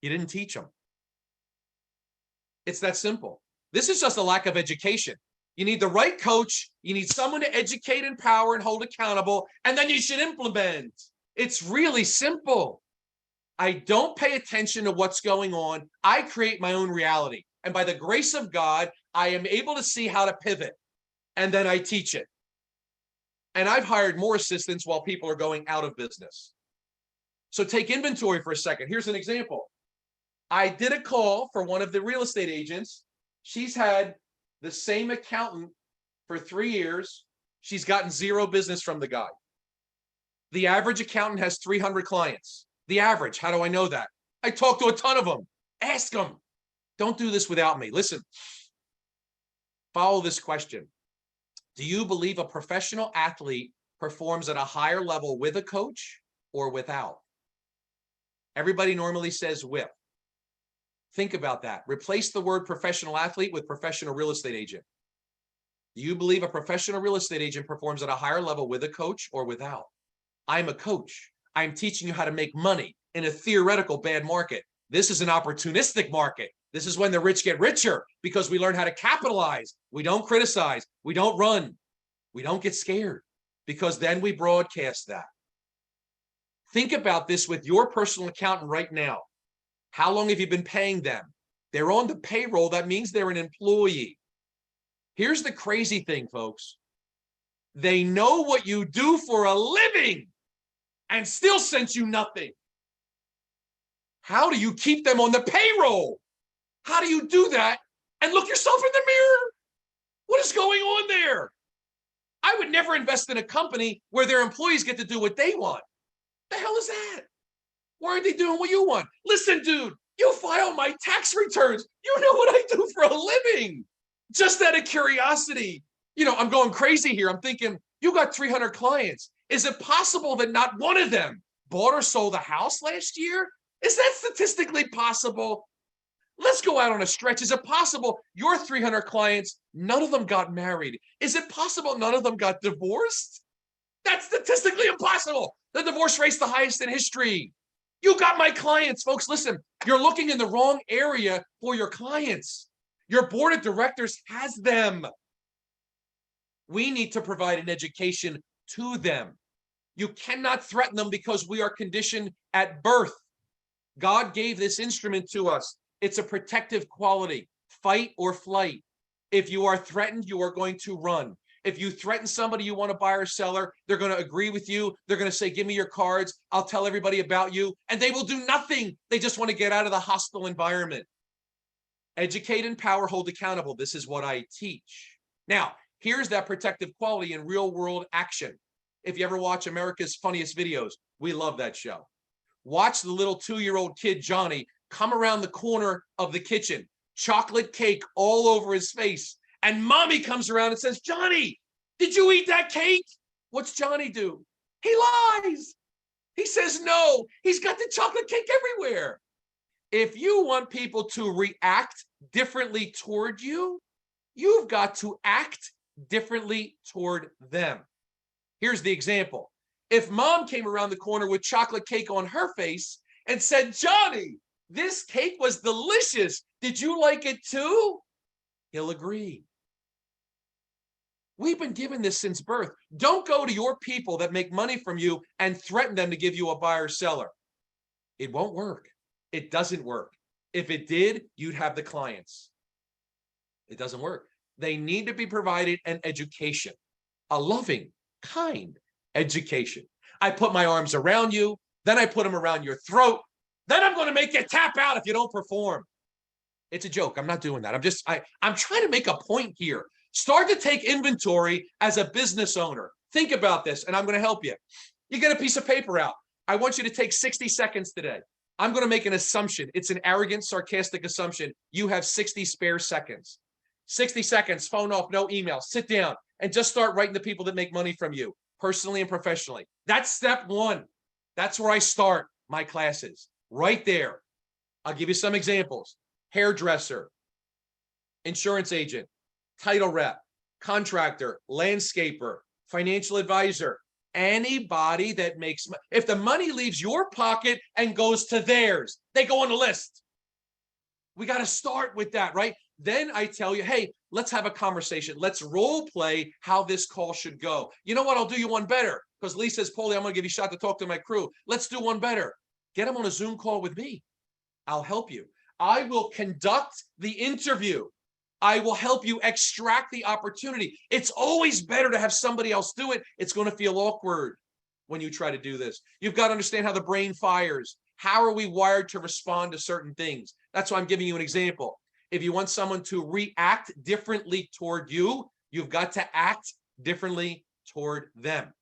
You didn't teach them. It's that simple. This is just a lack of education. You need the right coach. You need someone to educate, empower, and hold accountable, and then you should implement. It's really simple. I don't pay attention to what's going on. I create my own reality. And by the grace of God, I am able to see how to pivot. And then I teach it. And I've hired more assistants while people are going out of business. So take inventory for a second. Here's an example. I did a call for one of the real estate agents. She's had the same accountant for 3 years. She's gotten 0 business from the guy. The average accountant has 300 clients. The average, how do I know that? I talk to a ton of them. Ask them. Don't do this without me. Listen, follow this question. Do you believe a professional athlete performs at a higher level with a coach or without? Everybody normally says with. Think about that. Replace the word professional athlete with professional real estate agent. Do you believe a professional real estate agent performs at a higher level with a coach or without? I'm a coach. I'm teaching you how to make money in a theoretical bad market. This is an opportunistic market. This is when the rich get richer because we learn how to capitalize. We don't criticize. We don't run. We don't get scared because then we broadcast that. Think about this with your personal accountant right now. How long have you been paying them? They're on the payroll. That means they're an employee. Here's the crazy thing, folks. They know what you do for a living and still send you nothing. How do you keep them on the payroll? How do you do that and look yourself in the mirror? What is going on there? I would never invest in a company where their employees get to do what they want. The hell is that? Why aren't they doing what you want? Listen, dude, you file my tax returns. You know what I do for a living. Just out of curiosity. You know, I'm going crazy here. I'm thinking, you got 300 clients. Is it possible that not one of them bought or sold a house last year? Is that statistically possible? Let's go out on a stretch. Is it possible your 300 clients, none of them got married? Is it possible none of them got divorced? That's statistically impossible. The divorce rate's the highest in history. You got my clients, folks. Listen, you're looking in the wrong area for your clients. Your board of directors has them. We need to provide an education to them. You cannot threaten them because we are conditioned at birth. God gave this instrument to us. It's a protective quality, fight or flight. If you are threatened, you are going to run. If you threaten somebody you want to buy or seller, they're going to agree with you. They're going to say, give me your cards. I'll tell everybody about you. And they will do nothing. They just want to get out of the hostile environment. Educate, empower, hold accountable. This is what I teach. Now, here's that protective quality in real world action. If you ever watch America's Funniest Videos, we love that show. Watch the little 2-year-old kid, Johnny, come around the corner of the kitchen, chocolate cake all over his face. And mommy comes around and says, Johnny, did you eat that cake? What's Johnny do? He lies. He says, no, he's got the chocolate cake everywhere. If you want people to react differently toward you, you've got to act differently toward them. Here's the example. If mom came around the corner with chocolate cake on her face and said, Johnny, this cake was delicious. Did you like it too? He'll agree. We've been given this since birth. Don't go to your people that make money from you and threaten them to give you a buyer seller. It won't work. It doesn't work. If it did, you'd have the clients. It doesn't work. They need to be provided an education, a loving, kind education. I put my arms around you, then I put them around your throat, then I'm going to make you tap out if you don't perform. It's a joke. I'm not doing that. I'm trying to make a point here. Start to take inventory as a business owner. Think about this, and I'm going to help you. You get a piece of paper out. I want you to take 60 seconds today. I'm going to make an assumption. It's an arrogant, sarcastic assumption. You have 60 spare seconds. 60 seconds, phone off, no email. Sit down and just start writing the people that make money from you, personally and professionally. That's step one. That's where I start my classes, right there. I'll give you some examples. Hairdresser, insurance agent, title rep, contractor, landscaper, financial advisor, anybody that makes money. If the money leaves your pocket and goes to theirs, they go on the list. We got to start with that, right? Then I tell you, hey, let's have a conversation. Let's role play how this call should go. You know what? I'll do you one better because Lee says, Paulie, I'm going to give you a shot to talk to my crew. Let's do one better. Get them on a Zoom call with me. I'll help you. I will conduct the interview. I will help you extract the opportunity. It's always better to have somebody else do it. It's going to feel awkward when you try to do this. You've got to understand how the brain fires. How are we wired to respond to certain things? That's why I'm giving you an example. If you want someone to react differently toward you, you've got to act differently toward them.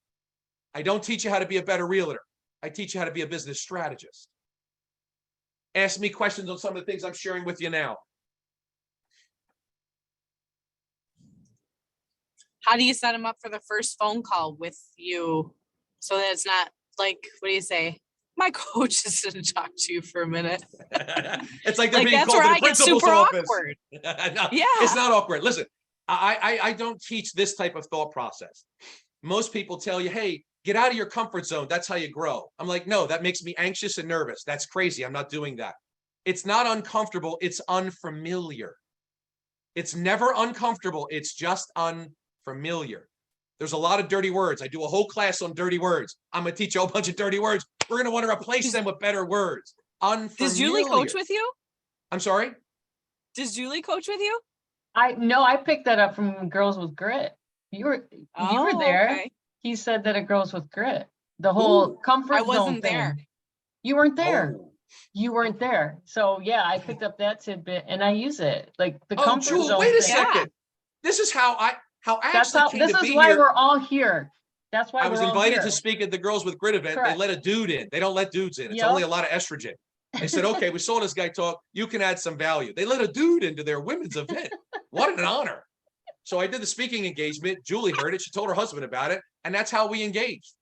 I don't teach you how to be a better realtor. I teach you how to be a business strategist. Ask me questions on some of the things I'm sharing with you now. how do you set them up for the first phone call with you? So that it's not like, what do you say? My coach is going to talk to you for a minute. It's like they're Like, being that's called where to the I get principal's super office. awkward. No, Yeah. it's not awkward. Listen, I don't teach this type of thought process. Most people tell you, hey, get out of your comfort zone. That's how you grow. I'm like, no, that makes me anxious and nervous. That's crazy. I'm not doing that. It's not uncomfortable. It's unfamiliar. It's never uncomfortable. It's just unfamiliar. There's a lot of dirty words. I do a whole class on dirty words. I'm going to teach you a whole bunch of dirty words. We're going to want to replace them with better words. Unfamiliar. Does Julie coach with you? I'm sorry? Does Julie coach with you? I picked that up from Girls with Grit. You were there. Okay. He said that it Girls with Grit. The whole comfort I zone wasn't thing. there. You weren't there. Oh. You weren't there. So yeah, I picked up that tidbit and I use it. Like the Oh, comfort Jewel, zone wait a thing. second. This is how That's Ashley how, came this to is be why here. we're all here. That's why I was we're all invited here. to speak at the Girls with Grit event. Correct. They let a dude in. They don't let dudes in. It's Yep. only a lot of estrogen. They said, okay, we saw this guy talk. You can add some value. They let a dude into their women's event. What an honor. So I did the speaking engagement. Julie heard it. She told her husband about it. And that's how we engaged.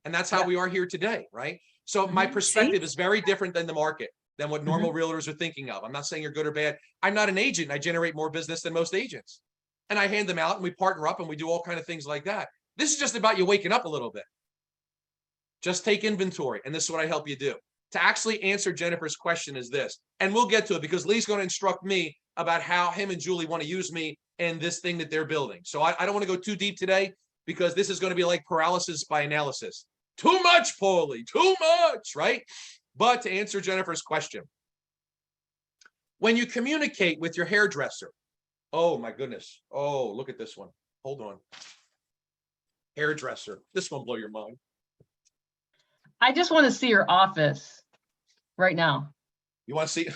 And that's how we are here today, right? So my perspective is very different than the market, than what normal realtors are thinking of. I'm not saying you're good or bad. I'm not an agent. I generate more business than most agents. And I hand them out and we partner up and we do all kinds of things like that. This is just about you waking up a little bit. Just take inventory. And this is what I help you do. To actually answer Jennifer's question is this, and we'll get to it because Lee's going to instruct me about how him and Julie want to use me in this thing that they're building. So I don't want to go too deep today because this is going to be like paralysis by analysis. Too much, Paulie, too much, right? But to answer Jennifer's question, when you communicate with your hairdresser, oh my goodness. Oh, look at this one. Hold on. Hairdresser. This one will blow your mind. I just want to see your office right now. You want to see?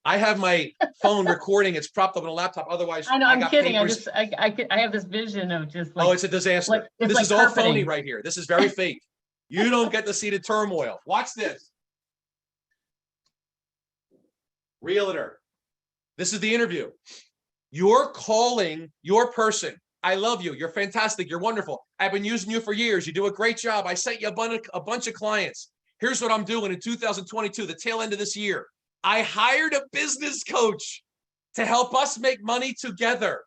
I have my phone recording. It's propped up on a laptop. Otherwise, I know, I'm got kidding. papers. I have this vision of just like, Oh, it's a disaster. like- it's This like is all phony carpeting. right here. This is very fake. You don't get to see the turmoil. Watch this. Realtor. This is the interview. You're calling your person. I love you. You're fantastic. You're wonderful. I've been using you for years. You do a great job. I sent you a bunch of clients. Here's what I'm doing in 2022, the tail end of this year. I hired a business coach to help us make money together.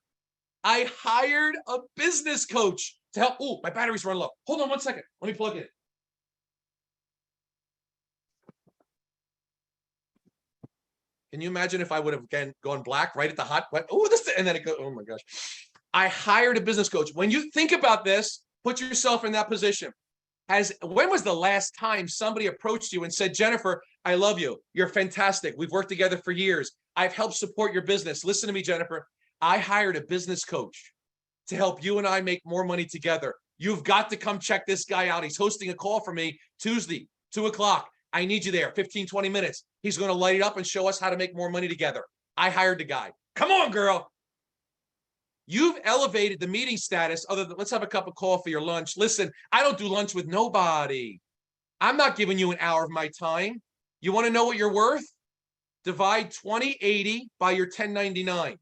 I hired a business coach to help. Oh, my battery's running low. Hold on 1 second. Let me plug in. Can you imagine if I would have gone black right at the hot? Oh, this, and then it goes. Oh my gosh. I hired a business coach. When you think about this, put yourself in that position. When was the last time somebody approached you and said, Jennifer, I love you. You're fantastic. We've worked together for years. I've helped support your business. Listen to me, Jennifer. I hired a business coach to help you and I make more money together. You've got to come check this guy out. He's hosting a call for me Tuesday, 2:00. I need you there, 15, 20 minutes. He's going to light it up and show us how to make more money together. I hired the guy. Come on, girl. You've elevated the meeting status other than let's have a cup of coffee or lunch. Listen, I don't do lunch with nobody. I'm not giving you an hour of my time. You want to know what you're worth? Divide 2080 by your 1099.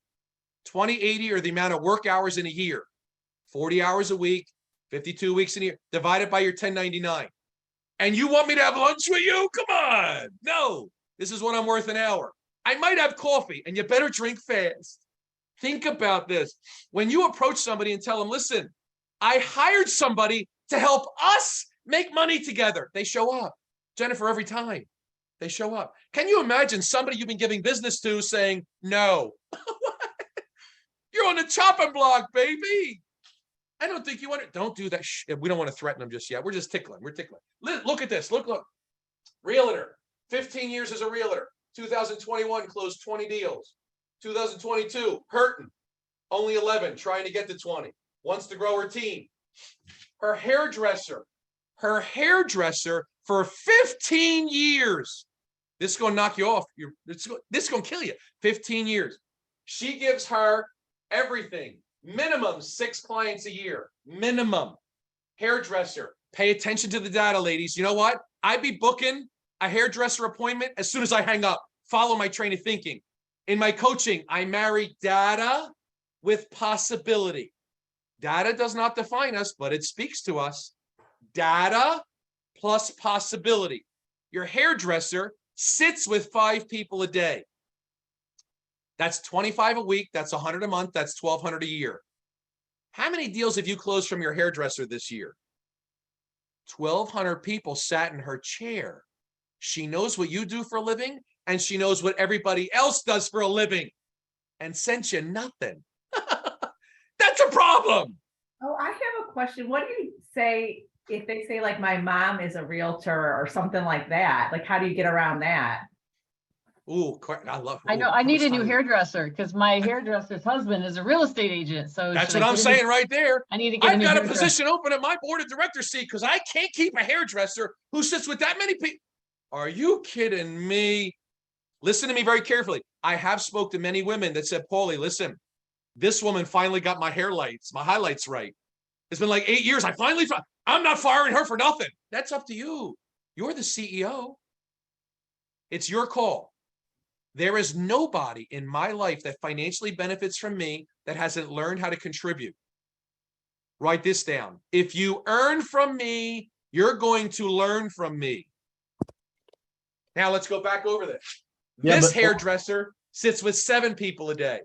2080 are the amount of work hours in a year. 40 hours a week, 52 weeks in a year. Divide it by your 1099. And you want me to have lunch with you? Come on. No, this is what I'm worth an hour. I might have coffee and you better drink fast. Think about this. When you approach somebody and tell them, listen, I hired somebody to help us make money together. They show up. Jennifer, every time they show up. Can you imagine somebody you've been giving business to saying, no, you're on the chopping block, baby. I don't think you want to. Don't do that. Shh. We don't want to threaten them just yet. We're just tickling. We're tickling. Look at this. Look. Realtor. 15 years as a realtor. 2021 closed 20 deals. 2022 hurting. Only 11 trying to get to 20. Wants to grow her team. Her hairdresser for 15 years. This is going to knock you off. This is going to kill you. 15 years. She gives her everything. Minimum 6 clients a year. Minimum. Hairdresser. Pay attention to the data, ladies. You know what? I'd be booking a hairdresser appointment as soon as I hang up. Follow my train of thinking. In my coaching, I marry data with possibility. Data does not define us, but it speaks to us. Data plus possibility. Your hairdresser sits with 5 people a day. That's 25 a week. That's 100 a month. That's 1,200 a year. How many deals have you closed from your hairdresser this year? 1,200 people sat in her chair. She knows what you do for a living, and she knows what everybody else does for a living, and sent you nothing. That's a problem. Oh, I have a question. What do you say if they say like my mom is a realtor or something like that? Like, how do you get around that? Ooh, I love. I know, ooh, I need a new Tanya. hairdresser because my hairdresser's husband is a real estate agent. So That's should what I I'm get a new- saying right there. I need to get a I've new got a hairdresser. position open at my board of directors seat because I can't keep a hairdresser who sits with that many people. Are you kidding me? Listen to me very carefully. I have spoke to many women that said, Paulie, listen, this woman finally got my highlights right. It's been like 8 years. I'm not firing her for nothing. That's up to you. You're the CEO. It's your call. There is nobody in my life that financially benefits from me that hasn't learned how to contribute. Write this down. If you earn from me, you're going to learn from me. Now let's go back over this. Yeah, This but- hairdresser sits with 7 people a day,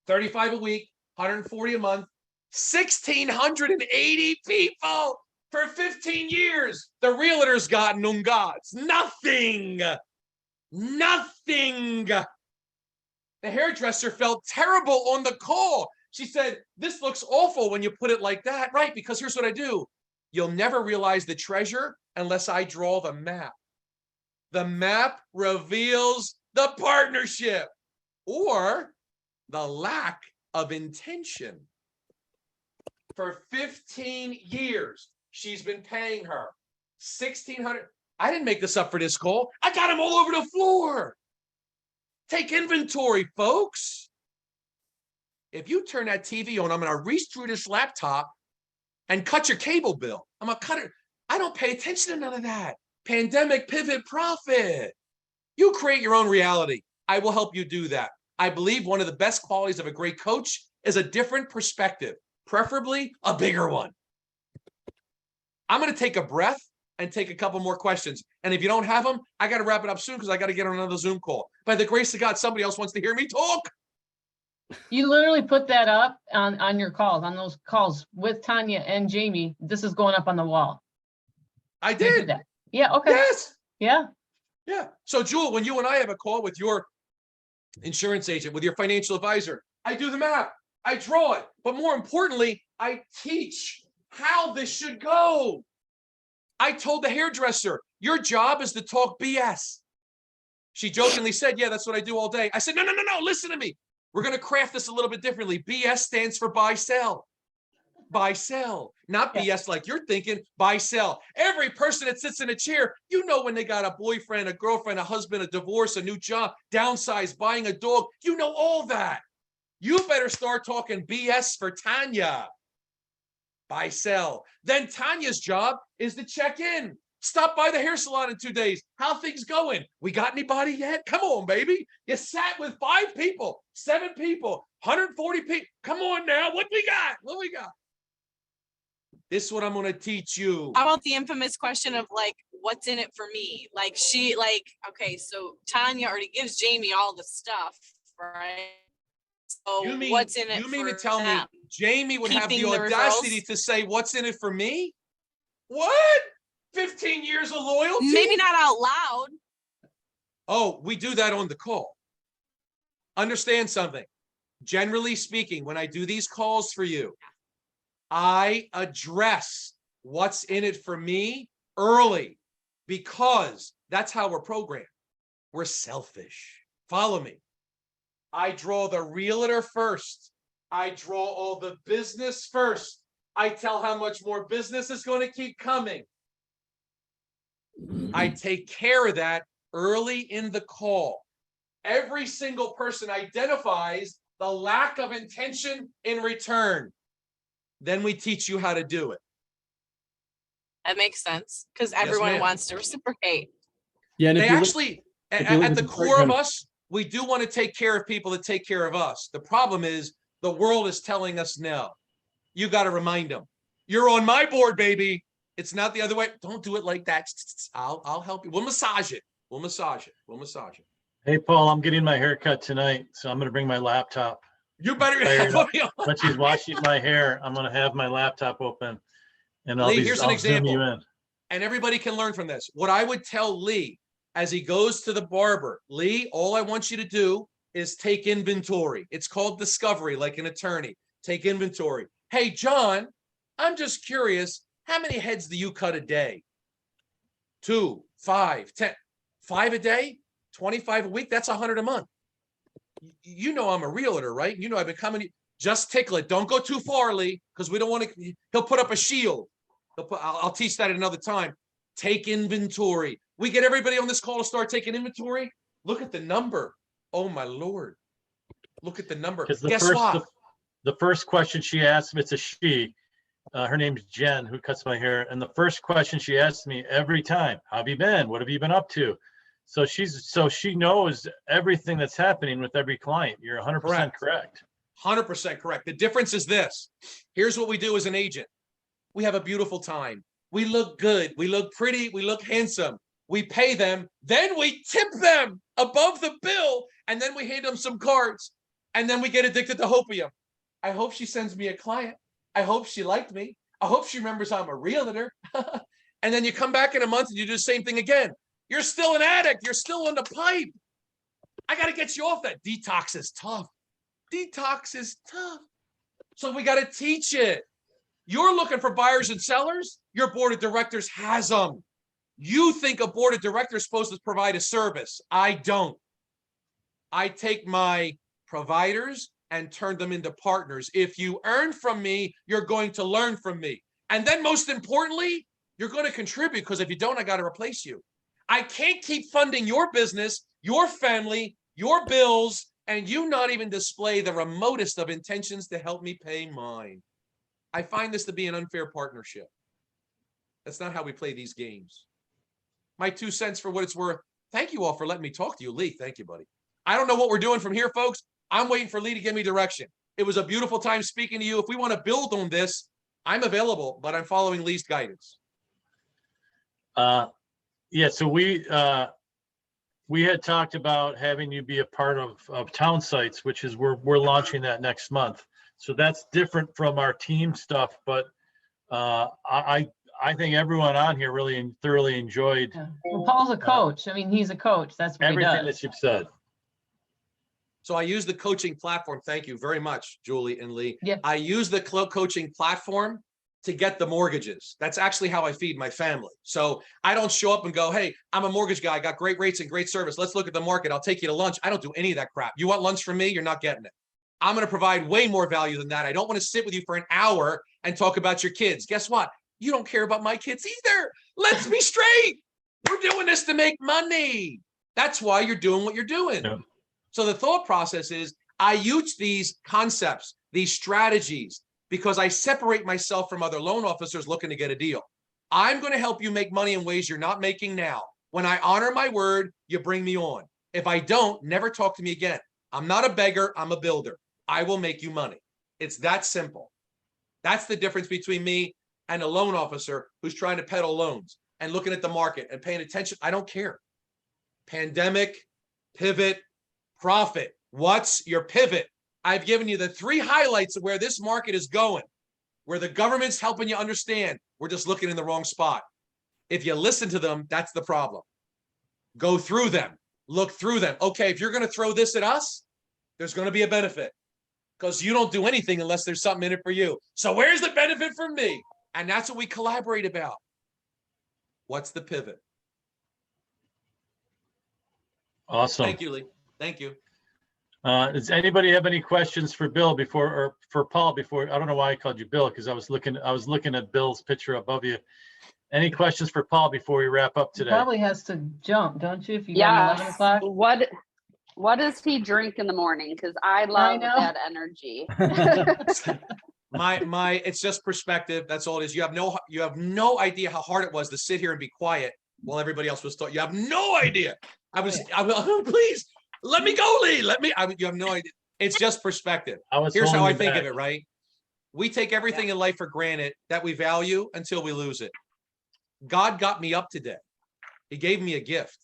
35 a week, 140 a month, 1,680 people for 15 years. The realtor's got nungots. Nothing. Nothing. The hairdresser felt terrible on the call. She said, this looks awful when you put it like that. Right, because here's what I do. You'll never realize the treasure unless I draw the map. The map reveals the partnership or the lack of intention. For 15 years, she's been paying her $1,600. I didn't make this up for this call. I got them all over the floor. Take inventory, folks. If you turn that TV on, I'm going to reach through this laptop and cut your cable bill. I'm going to cut it. I don't pay attention to none of that. Pandemic, pivot, profit. You create your own reality. I will help you do that. I believe one of the best qualities of a great coach is a different perspective, preferably a bigger one. I'm going to take a breath and take a couple more questions. And if you don't have them, I got to wrap it up soon because I got to get on another Zoom call. By the grace of God, somebody else wants to hear me talk. You literally put that up on your calls, on those calls with Tanya and Jamie. This is going up on the wall. I You did did. that. Yeah, okay. Yes. Yeah. Yeah. So, Jewel, when you and I have a call with your insurance agent, with your financial advisor, I do the map. I draw it. But more importantly, I teach how this should go. I told the hairdresser, your job is to talk BS. She jokingly said, yeah, that's what I do all day. I said, no, listen to me. We're going to craft this a little bit differently. BS stands for buy, sell. Buy, sell. Not BS like you're thinking, buy, sell. Every person that sits in a chair, you know when they got a boyfriend, a girlfriend, a husband, a divorce, a new job, downsize, buying a dog. You know all that. You better start talking BS for Tanya. Buy, sell. Then Tanya's job is to check in. Stop by the hair salon in 2 days. How things going? We got anybody yet? Come on, baby. You sat with 5 people, 7 people, 140 people. Come on now. What we got? What we got? This is what I'm going to teach you. How about the infamous question of like, what's in it for me? Like okay, so Tanya already gives Jamie all the stuff, right? So what's in it You mean for to tell them? me Jamie would have the Keeping the audacity referrals? to say, what's in it for me? What? 15 years of loyalty? Maybe not out loud. Oh, we do that on the call. Understand something. Generally speaking, when I do these calls for you, I address what's in it for me early because that's how we're programmed. We're selfish. Follow me. I draw the realtor first. I draw all the business first. I tell how much more business is going to keep coming. I take care of that early in the call. Every single person identifies the lack of intention in return. Then we teach you how to do it. That makes sense because Yes, everyone ma'am. wants to reciprocate. Yeah, and if They you look- actually, if you look at at the the core of program- us, we do want to take care of people that take care of us. The problem is the world is telling us no. you got to remind them, you're on my board, baby. It's not the other way. Don't do it like that. I'll help you. We'll massage it. We'll massage it. We'll massage it. Hey, Paul, I'm getting my hair cut tonight, so I'm going to bring my laptop. You better When she's washing my hair, I'm going to have my laptop open, and Lee, here's an I'll zoom you example. in. And everybody can learn from this. What I would tell Lee as he goes to the barber, Lee, all I want you to do is take inventory. It's called discovery, like an attorney. Take inventory. Hey, John, I'm just curious, how many heads do you cut a day? 2, 5, 10, 5 a day, 25 a week. That's 100 a month. You know I'm a realtor, right? You know I've been coming. Just tickle it. Don't go too far, Lee, because we don't want to. He'll put up a shield. I'll teach that at another time. Take inventory. We get everybody on this call to start taking inventory. Look at the number. Oh my Lord. Look at the number. Guess what? The first question she asked me, it's a she. Her name's Jen, who cuts my hair. And the first question she asks me every time, how have you been? What have you been up to? So she knows everything that's happening with every client. You're 100% correct. 100% correct. The difference is this. Here's what we do as an agent. We have a beautiful time. We look good. We look pretty. We look handsome. We pay them. Then we tip them above the bill. And then we hand them some cards. And then we get addicted to hopium. I hope she sends me a client. I hope she liked me. I hope she remembers I'm a realtor. And then you come back in a month and you do the same thing again. You're still an addict. You're still on the pipe. I got to get you off that. Detox is tough. Detox is tough. So we got to teach it. You're looking for buyers and sellers. Your board of directors has them. You think a board of directors is supposed to provide a service. I don't. I take my providers and turn them into partners. If you earn from me, you're going to learn from me. And then most importantly, you're going to contribute, because if you don't, I got to replace you. I can't keep funding your business, your family, your bills, and you not even display the remotest of intentions to help me pay mine. I find this to be an unfair partnership. That's not how we play these games. My 2 cents for what it's worth. Thank you all for letting me talk to you. Lee, thank you, buddy. I don't know what we're doing from here, folks. I'm waiting for Lee to give me direction. It was a beautiful time speaking to you. If we want to build on this, I'm available, but I'm following Lee's guidance. Yeah, so we had talked about having you be a part of Town Sites, which is we're launching that next month. So that's different from our team stuff, but I think everyone on here really thoroughly enjoyed. Yeah. Well, Paul's a coach. I mean, he's a coach. That's what everything he does. that you've said. So I use the coaching platform. Thank you very much, Julie and Lee. Yeah. I use the coaching platform to get the mortgages. That's actually how I feed my family. So I don't show up and go, hey, I'm a mortgage guy. I got great rates and great service. Let's look at the market. I'll take you to lunch. I don't do any of that crap. You want lunch from me? You're not getting it. I'm going to provide way more value than that. I don't want to sit with you for an hour and talk about your kids. Guess what? You don't care about my kids either. Let's be straight. We're doing this to make money. That's why you're doing what you're doing. Yeah. So the thought process is I use these concepts, these strategies, because I separate myself from other loan officers looking to get a deal. I'm going to help you make money in ways you're not making now. When I honor my word, you bring me on. If I don't, never talk to me again. I'm not a beggar. I'm a builder. I will make you money. It's that simple. That's the difference between me and a loan officer who's trying to peddle loans and looking at the market and paying attention. I don't care. Pandemic, pivot, profit. What's your pivot? I've given you the 3 highlights of where this market is going, where the government's helping you understand. We're just looking in the wrong spot. If you listen to them, that's the problem. Go through them, look through them. Okay, if you're going to throw this at us, there's going to be a benefit, because you don't do anything unless there's something in it for you. So where's the benefit for me? And that's what we collaborate about. What's the pivot? Awesome. Thank you, Lee. Thank you. Does anybody have any questions for Bill or for Paul before? I don't know why I called you Bill, because I was looking at Bill's picture above you. Any questions for Paul before we wrap up today? He probably has to jump, don't you? If you got 11 o'clock. What does he drink in the morning? Because I love that energy. It's just perspective. That's all it is. You have no idea how hard it was to sit here and be quiet while everybody else was talking. You have no idea. Please let me go, Lee. You have no idea. It's just perspective. Here's how I think of it, right? We take everything in life for granted that we value until we lose it. God got me up today. He gave me a gift.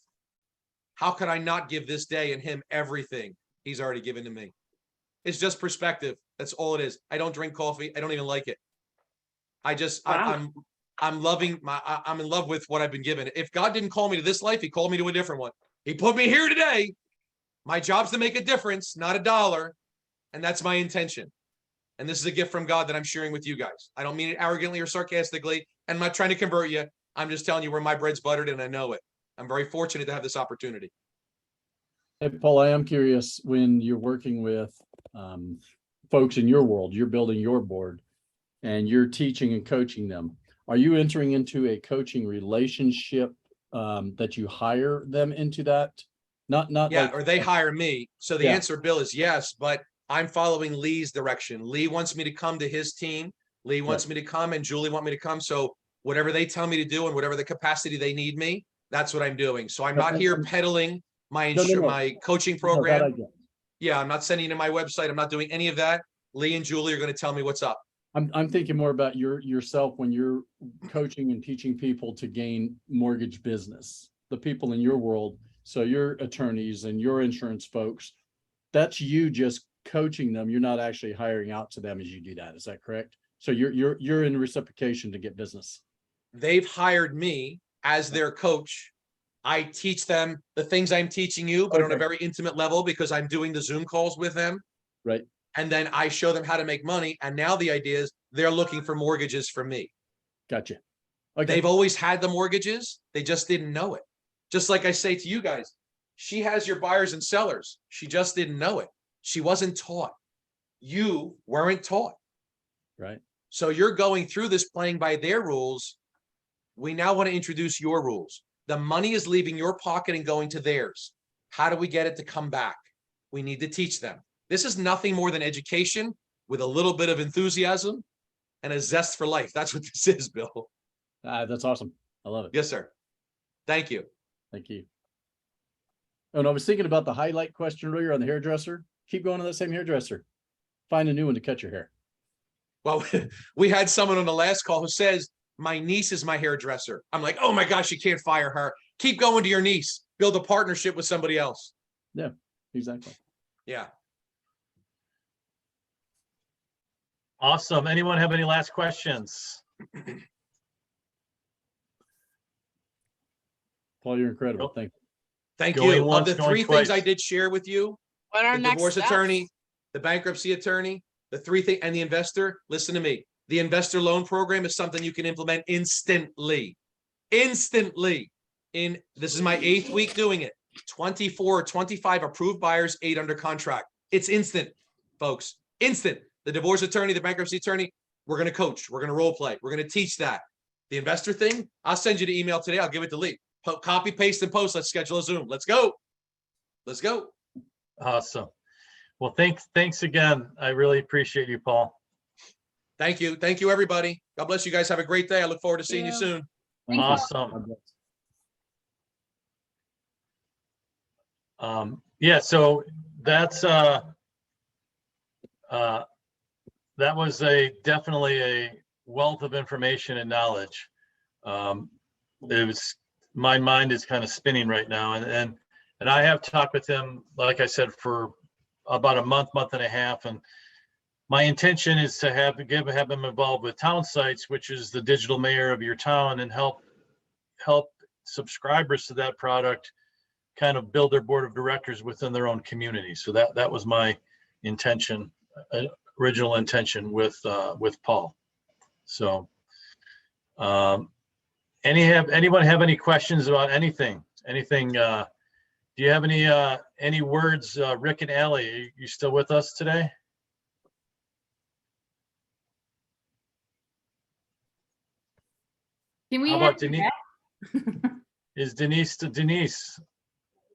How could I not give this day and him everything he's already given to me? It's just perspective. That's all it is. I don't drink coffee. I don't even like it. Wow. I'm loving I'm in love with what I've been given. If God didn't call me to this life, he called me to a different one. He put me here today. My job's to make a difference, not a dollar. And that's my intention. And this is a gift from God that I'm sharing with you guys. I don't mean it arrogantly or sarcastically. I'm not trying to convert you. I'm just telling you where my bread's buttered and I know it. I'm very fortunate to have this opportunity. Hey, Paul, I am curious, when you're working with folks in your world, you're building your board and you're teaching and coaching them. Are you entering into a coaching relationship that you hire them into that? Not Yeah, like, or they hire me. So the Yeah. answer, Bill, is yes, but I'm following Lee's direction. Lee wants me to come to his team. Lee wants me to come and Julie want me to come. So whatever they tell me to do and whatever the capacity they need me, that's what I'm doing. So I'm not here peddling my my coaching program. No, that I get. Yeah, I'm not sending you to my website. I'm not doing any of that. Lee and Julie are going to tell me what's up. I'm thinking more about yourself when you're coaching and teaching people to gain mortgage business, the people in your world. So your attorneys and your insurance folks, that's you just coaching them. You're not actually hiring out to them as you do that. Is that correct? So you're in reciprocation to get business. They've hired me as their coach. I teach them the things I'm teaching you, but on a very intimate level because I'm doing the Zoom calls with them. Right. And then I show them how to make money. And now the idea is they're looking for mortgages from me. Gotcha. Okay. They've always had the mortgages. They just didn't know it. Just like I say to you guys, she has your buyers and sellers. She just didn't know it. She wasn't taught. You weren't taught. Right. So you're going through this playing by their rules. We now want to introduce your rules. The money is leaving your pocket and going to theirs. How do we get it to come back? We need to teach them. This is nothing more than education with a little bit of enthusiasm and a zest for life. That's what this is, Bill. That's awesome. I love it. Yes, sir. Thank you. Thank you. Oh, and I was thinking about the highlight question earlier on the hairdresser. Keep going to that same hairdresser. Find a new one to cut your hair. Well, we had someone on the last call who says, my niece is my hairdresser. I'm like, oh my gosh, you can't fire her. Keep going to your niece. Build a partnership with somebody else. Yeah, exactly. Yeah. Awesome. Anyone have any last questions? Paul, you're incredible. Thank you. Thank Going you. Of once, the going three twice. things I did share with you, What are the next divorce steps? attorney, the bankruptcy attorney, the three things, and the investor, listen to me. The investor loan program is something you can implement instantly. Instantly. This is my 8th week doing it. 24, 25 approved buyers, 8 under contract. It's instant, folks. Instant. The divorce attorney, the bankruptcy attorney, we're going to coach. We're going to role play. We're going to teach that. The investor thing, I'll send you the email today. I'll give it to Lee. Copy, paste, and post. Let's schedule a Zoom. Let's go. Let's go. Awesome. Well, thanks again. I really appreciate you, Paul. Thank you. Thank you, everybody. God bless you guys. Have a great day. I look forward to seeing you soon. Awesome. Yeah, so that's that was definitely a wealth of information and knowledge. My mind is kind of spinning right now, and I have talked with him, like I said, for about a month and a half, and my intention is to have him involved with Town Sites, which is the digital mayor of your town, and help subscribers to that product kind of build their board of directors within their own community. So that was my intention, original intention with Paul. So anyone have any questions about anything? Do you have any words, Rick and Allie? Are you still with us today? Can we How have about Denise? Is Denise?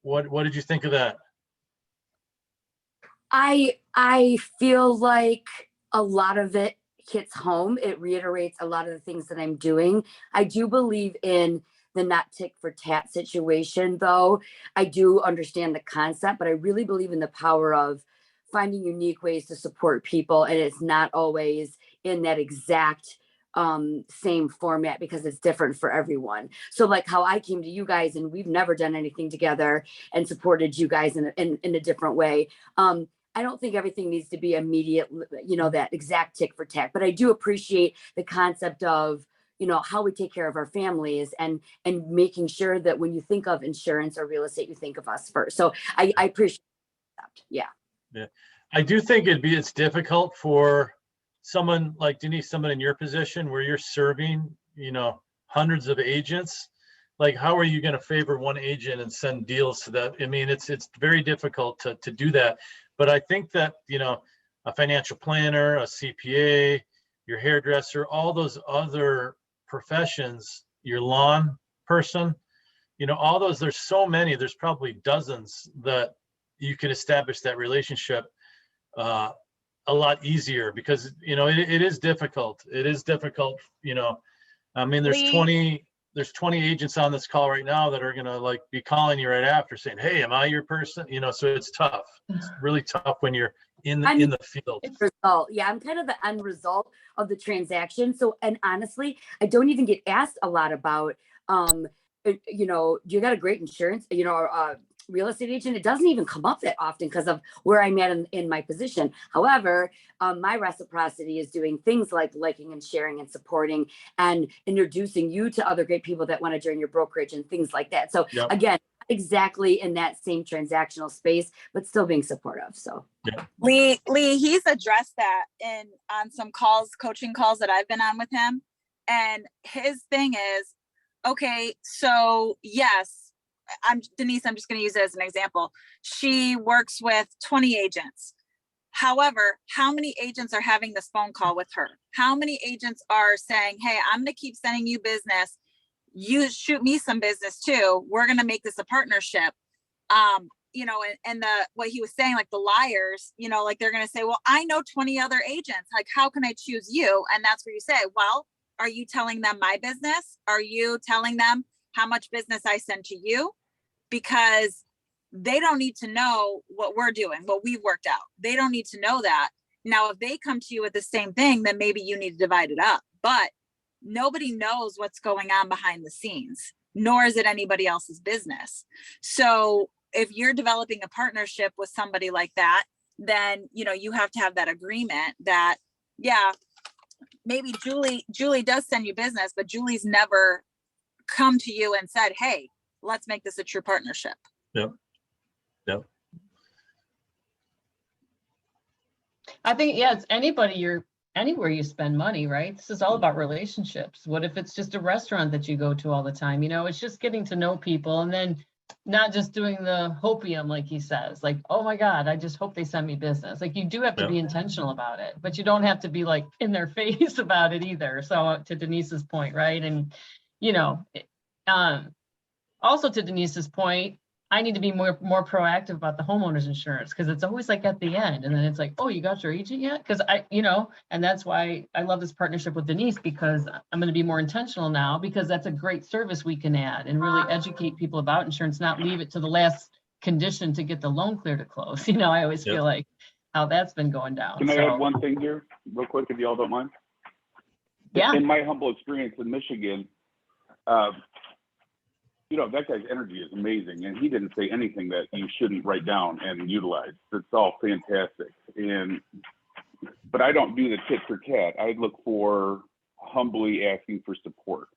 What did you think of that? I feel like a lot of it hits home. It reiterates a lot of the things that I'm doing. I do believe in the not tick for tat situation, though. I do understand the concept, but I really believe in the power of finding unique ways to support people. And it's not always in that exact same format because it's different for everyone. So like how I came to you guys and we've never done anything together and supported you guys in a different way. I don't think everything needs to be immediate, you know, that exact tick for tack, but I do appreciate the concept of, you know, how we take care of our families and making sure that when you think of insurance or real estate, you think of us first. So I appreciate that. Yeah. Yeah. I do think it's difficult for someone like Denise, someone in your position where you're serving, you know, hundreds of agents. Like, how are you going to favor one agent and send deals to that? I mean, it's very difficult to do that. But I think that, you know, a financial planner, a CPA, your hairdresser, all those other professions, your lawn person, you know, all those, there's so many, there's probably dozens that you can establish that relationship a lot easier because, you know, it is difficult. It is difficult, you know. I mean, there's 20 agents on this call right now that are going to like be calling you right after saying, hey, am I your person? You know, so it's tough. It's really tough when you're in the field. Result. Yeah, I'm kind of the end result of the transaction. So, and honestly, I don't even get asked a lot about, you know, you got a great insurance, you know, real estate agent. It doesn't even come up that often because of where I'm at in my position. However, my reciprocity is doing things like liking and sharing and supporting and introducing you to other great people that want to join your brokerage and things like that. So again, exactly in that same transactional space, but still being supportive. So Lee, he's addressed that on some calls, coaching calls that I've been on with him. And his thing is, okay, so yes, Denise, I'm just going to use it as an example. She works with 20 agents. However, how many agents are having this phone call with her? How many agents are saying, hey, I'm going to keep sending you business. You shoot me some business too. We're going to make this a partnership. You know, and what he was saying, like the liars, you know, like they're going to say, well, I know 20 other agents. Like, how can I choose you? And that's where you say, well, are you telling them my business? Are you telling them how much business I send to you? Because they don't need to know what we're doing, what we've worked out. They don't need to know that. Now, if they come to you with the same thing, then maybe you need to divide it up. But nobody knows what's going on behind the scenes, nor is it anybody else's business. So if you're developing a partnership with somebody like that, then, you know, you have to have that agreement that, yeah, maybe Julie does send you business, but Julie's never come to you and said, hey, let's make this a true partnership. Yep. I think, yeah, it's anywhere you spend money, right? This is all about relationships. What if it's just a restaurant that you go to all the time? You know, it's just getting to know people and then not just doing the hopium, like he says, like, oh my God, I just hope they send me business. Like you do have to be intentional about it, but you don't have to be like in their face about it either. So to Denise's point, right? And, you know, also to Denise's point, I need to be more proactive about the homeowner's insurance because it's always like at the end. And then it's like, oh, you got your agent yet? Because you know, and that's why I love this partnership with Denise because I'm going to be more intentional now because that's a great service we can add and really educate people about insurance, not leave it to the last condition to get the loan clear to close. You know, I always feel like how that's been going down. Can I add one thing here real quick, if y'all don't mind? Yeah. In my humble experience in Michigan, you know, that guy's energy is amazing. And he didn't say anything that you shouldn't write down and utilize. It's all fantastic. But I don't do the tit for tat. I look for humbly asking for support.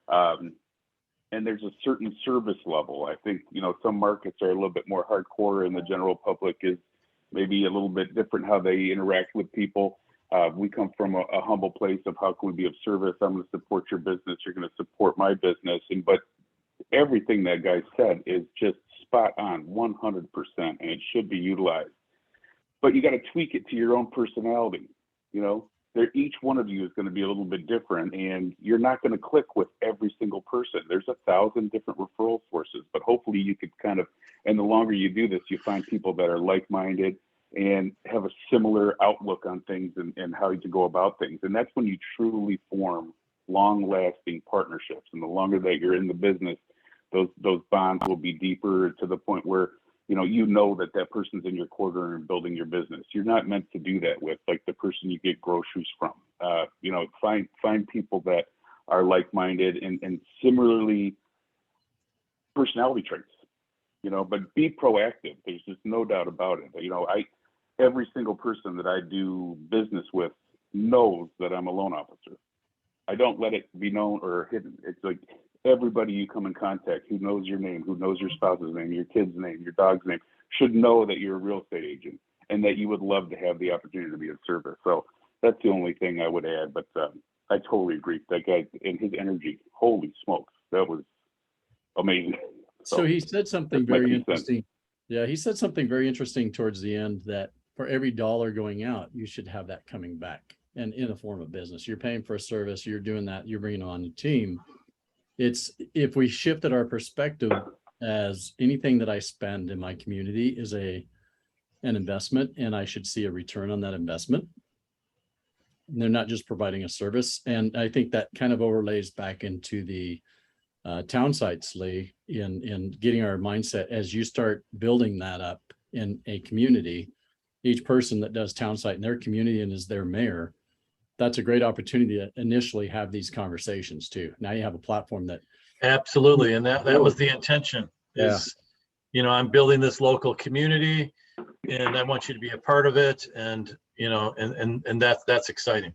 And there's a certain service level. I think, you know, some markets are a little bit more hardcore and the general public is maybe a little bit different how they interact with people. We come from a humble place of how can we be of service? I'm going to support your business. You're going to support my business. But everything that guy said is just spot on 100%, and it should be utilized. But you got to tweak it to your own personality. You know, each one of you is going to be a little bit different, and you're not going to click with every single person. There's 1,000 different referral sources, but hopefully you could kind of, and the longer you do this, you find people that are like-minded and have a similar outlook on things and how to go about things. And that's when you truly form long-lasting partnerships. And the longer that you're in the business, those bonds will be deeper to the point where you know that person's in your corner and building your business. You're not meant to do that with like the person you get groceries from. Find people that are like-minded and similarly personality traits, but be proactive. There's just no doubt about it. Every single person that I do business with knows that I'm a loan officer. I don't let it be known or hidden. It's like everybody you come in contact who knows your name, who knows your spouse's name, your kid's name, your dog's name, should know that you're a real estate agent and that you would love to have the opportunity to be of service. So that's the only thing I would add, but I totally agree. That guy and his energy, holy smokes, that was amazing. So he said something very interesting. Yeah, he said something very interesting towards the end, that for every dollar going out, you should have that coming back, and in a form of business. You're paying for a service, you're doing that, you're bringing on a team. It's, if we shifted our perspective as anything that I spend in my community is an investment, and I should see a return on that investment. And they're not just providing a service. And I think that kind of overlays back into the town sites, Lee, in getting our mindset as you start building that up in a community. Each person that does town site in their community and is their mayor, that's a great opportunity to initially have these conversations too. Now you have a platform that. Absolutely. And that was the intention is, I'm building this local community and I want you to be a part of it. And, and that's exciting.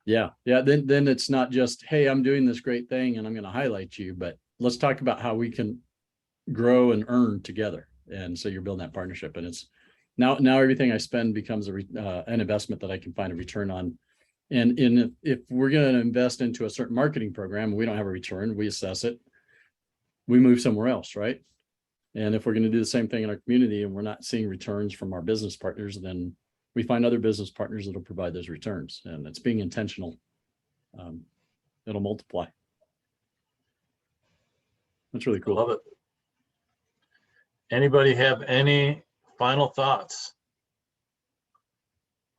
Yeah. Then it's not just, hey, I'm doing this great thing and I'm going to highlight you, but let's talk about how we can grow and earn together. And so you're building that partnership, and it's now everything I spend becomes an investment that I can find a return on. And if we're going to invest into a certain marketing program, we don't have a return, we assess it, we move somewhere else, right? And if we're going to do the same thing in our community and we're not seeing returns from our business partners, then we find other business partners that'll provide those returns. And it's being intentional. It'll multiply. That's really cool. Love it. Anybody have any final thoughts?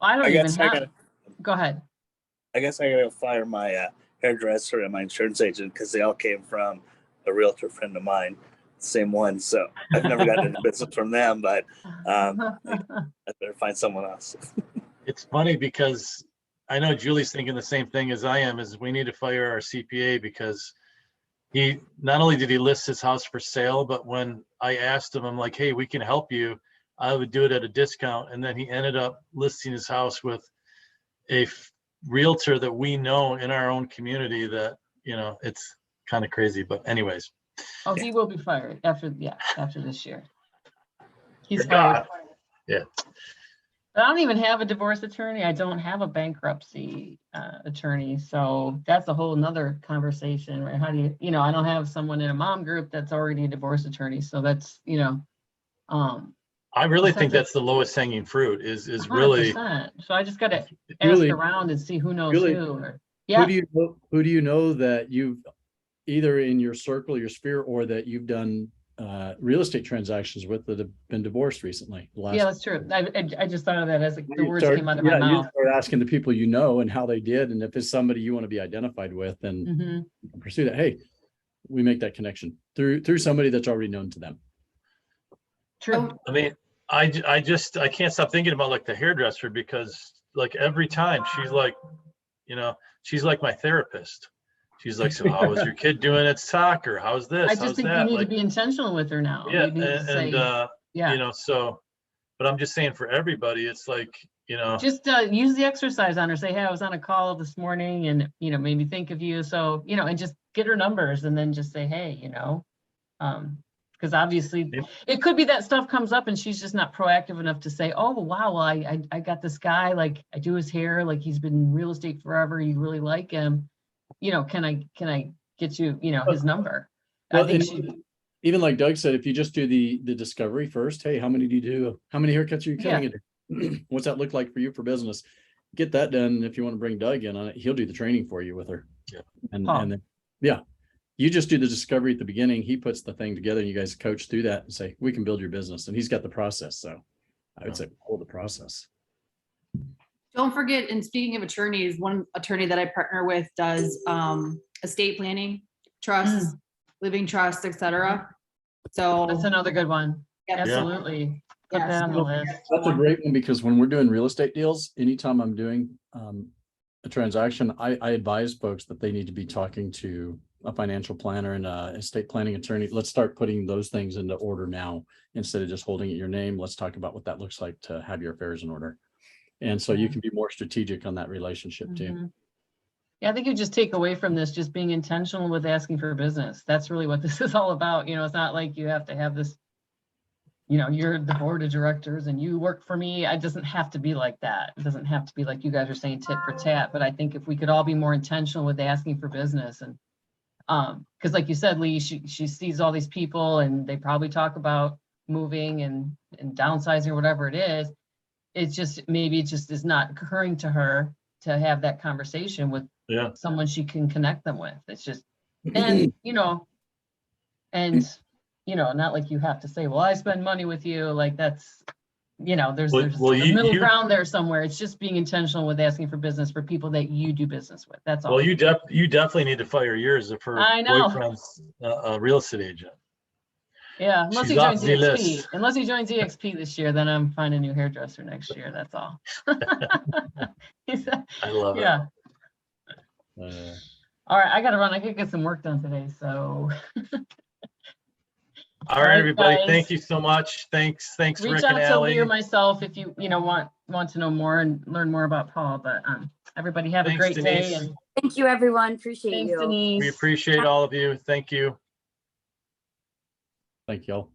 I don't even have. Go ahead. I guess I gotta fire my hairdresser and my insurance agent because they all came from a realtor friend of mine, same one. So I've never gotten into business from them, but I better find someone else. It's funny because I know Julie's thinking the same thing as I am, is we need to fire our CPA, because he not only did he list his house for sale, but when I asked him, I'm like, hey, we can help you, I would do it at a discount. And then he ended up listing his house with a realtor that we know in our own community that, it's kind of crazy, but anyways. Oh, he will be fired after this year. He's fired. Yeah. I don't even have a divorce attorney. I don't have a bankruptcy attorney. So that's a whole nother conversation, right? How do you, I don't have someone in a mom group that's already a divorce attorney. So that's, I really think that's the lowest hanging fruit is 100%. really. So I just got to ask Really, around and see who knows really, who. Or, yeah. Who do you know that you've either in your circle, your sphere, or that you've done real estate transactions with that have been divorced recently? Yeah, that's true. I just thought of that as the words came out of my mouth. You start asking the people you know and how they did, and if it's somebody you want to be identified with, then pursue that. Hey, we make that connection through somebody that's already known to them. True. I mean, I can't stop thinking about like the hairdresser, because like every time she's like, she's like my therapist. She's like, so how was your kid doing at soccer? How's this? I just think you need to be intentional with her now. Yeah, you need to say, so, but I'm just saying for everybody, it's like, just use the exercise on her. Say, hey, I was on a call this morning and, made me think of you. So, and just get her numbers and then just say, hey, because obviously it could be that stuff comes up and she's just not proactive enough to say, oh, wow, well, I got this guy, like I do his hair, like he's been in real estate forever. You really like him. Can I get you, his number? Well, I think even like Doug said, if you just do the discovery first, hey, how many do you do? How many haircuts are you cutting it? What's that look like for you for business? Get that done. If you want to bring Doug in on it, he'll do the training for you with her. Yeah. And then, you just do the discovery at the beginning. He puts the thing together and you guys coach through that and say, we can build your business. And he's got the process. So I would say hold the process. Don't forget, and speaking of attorneys, one attorney that I partner with does estate planning, trusts, living trusts, etc. So that's another good one. Absolutely. Put Yes. that on the list. That's a great one, because when we're doing real estate deals, anytime I'm doing a transaction, I advise folks that they need to be talking to a financial planner and a estate planning attorney. Let's start putting those things into order now, instead of just holding it your name. Let's talk about what that looks like to have your affairs in order. And so you can be more strategic on that relationship too. Mhm. Yeah, I think you just take away from this, just being intentional with asking for business. That's really what this is all about. You know, it's not like you have to have this, you know, you're the board of directors and you work for me. It doesn't have to be like that. It doesn't have to be like you guys are saying tit for tat. But I think if we could all be more intentional with asking for business, and because like you said, Lee, she sees all these people and they probably talk about moving and downsizing or whatever it is. It's just, maybe it just is not occurring to her to have that conversation with someone she can connect them with. It's just, and you know, not like you have to say, well, I spend money with you. Like that's, you know, there's a middle ground there somewhere. It's just being intentional with asking for business for people that you do business with. That's all. Well, you definitely need to fire yours if her boyfriend's a real estate agent. Yeah, unless She's he joins off the EXP. list. Unless he joins EXP this year, then I'm finding a new hairdresser next year. That's all. I love it. Yeah. All right, I gotta run. I could get some work done today. So. All right, everybody. Guys. Thank you so much. Thanks, Reach Rick out and to Allie. Lee or myself if you want to know more and learn more about Paul. But everybody have a great day. And thank you, everyone. Appreciate thanks, you. Denise. We appreciate all of you. Thank you. Thank y'all.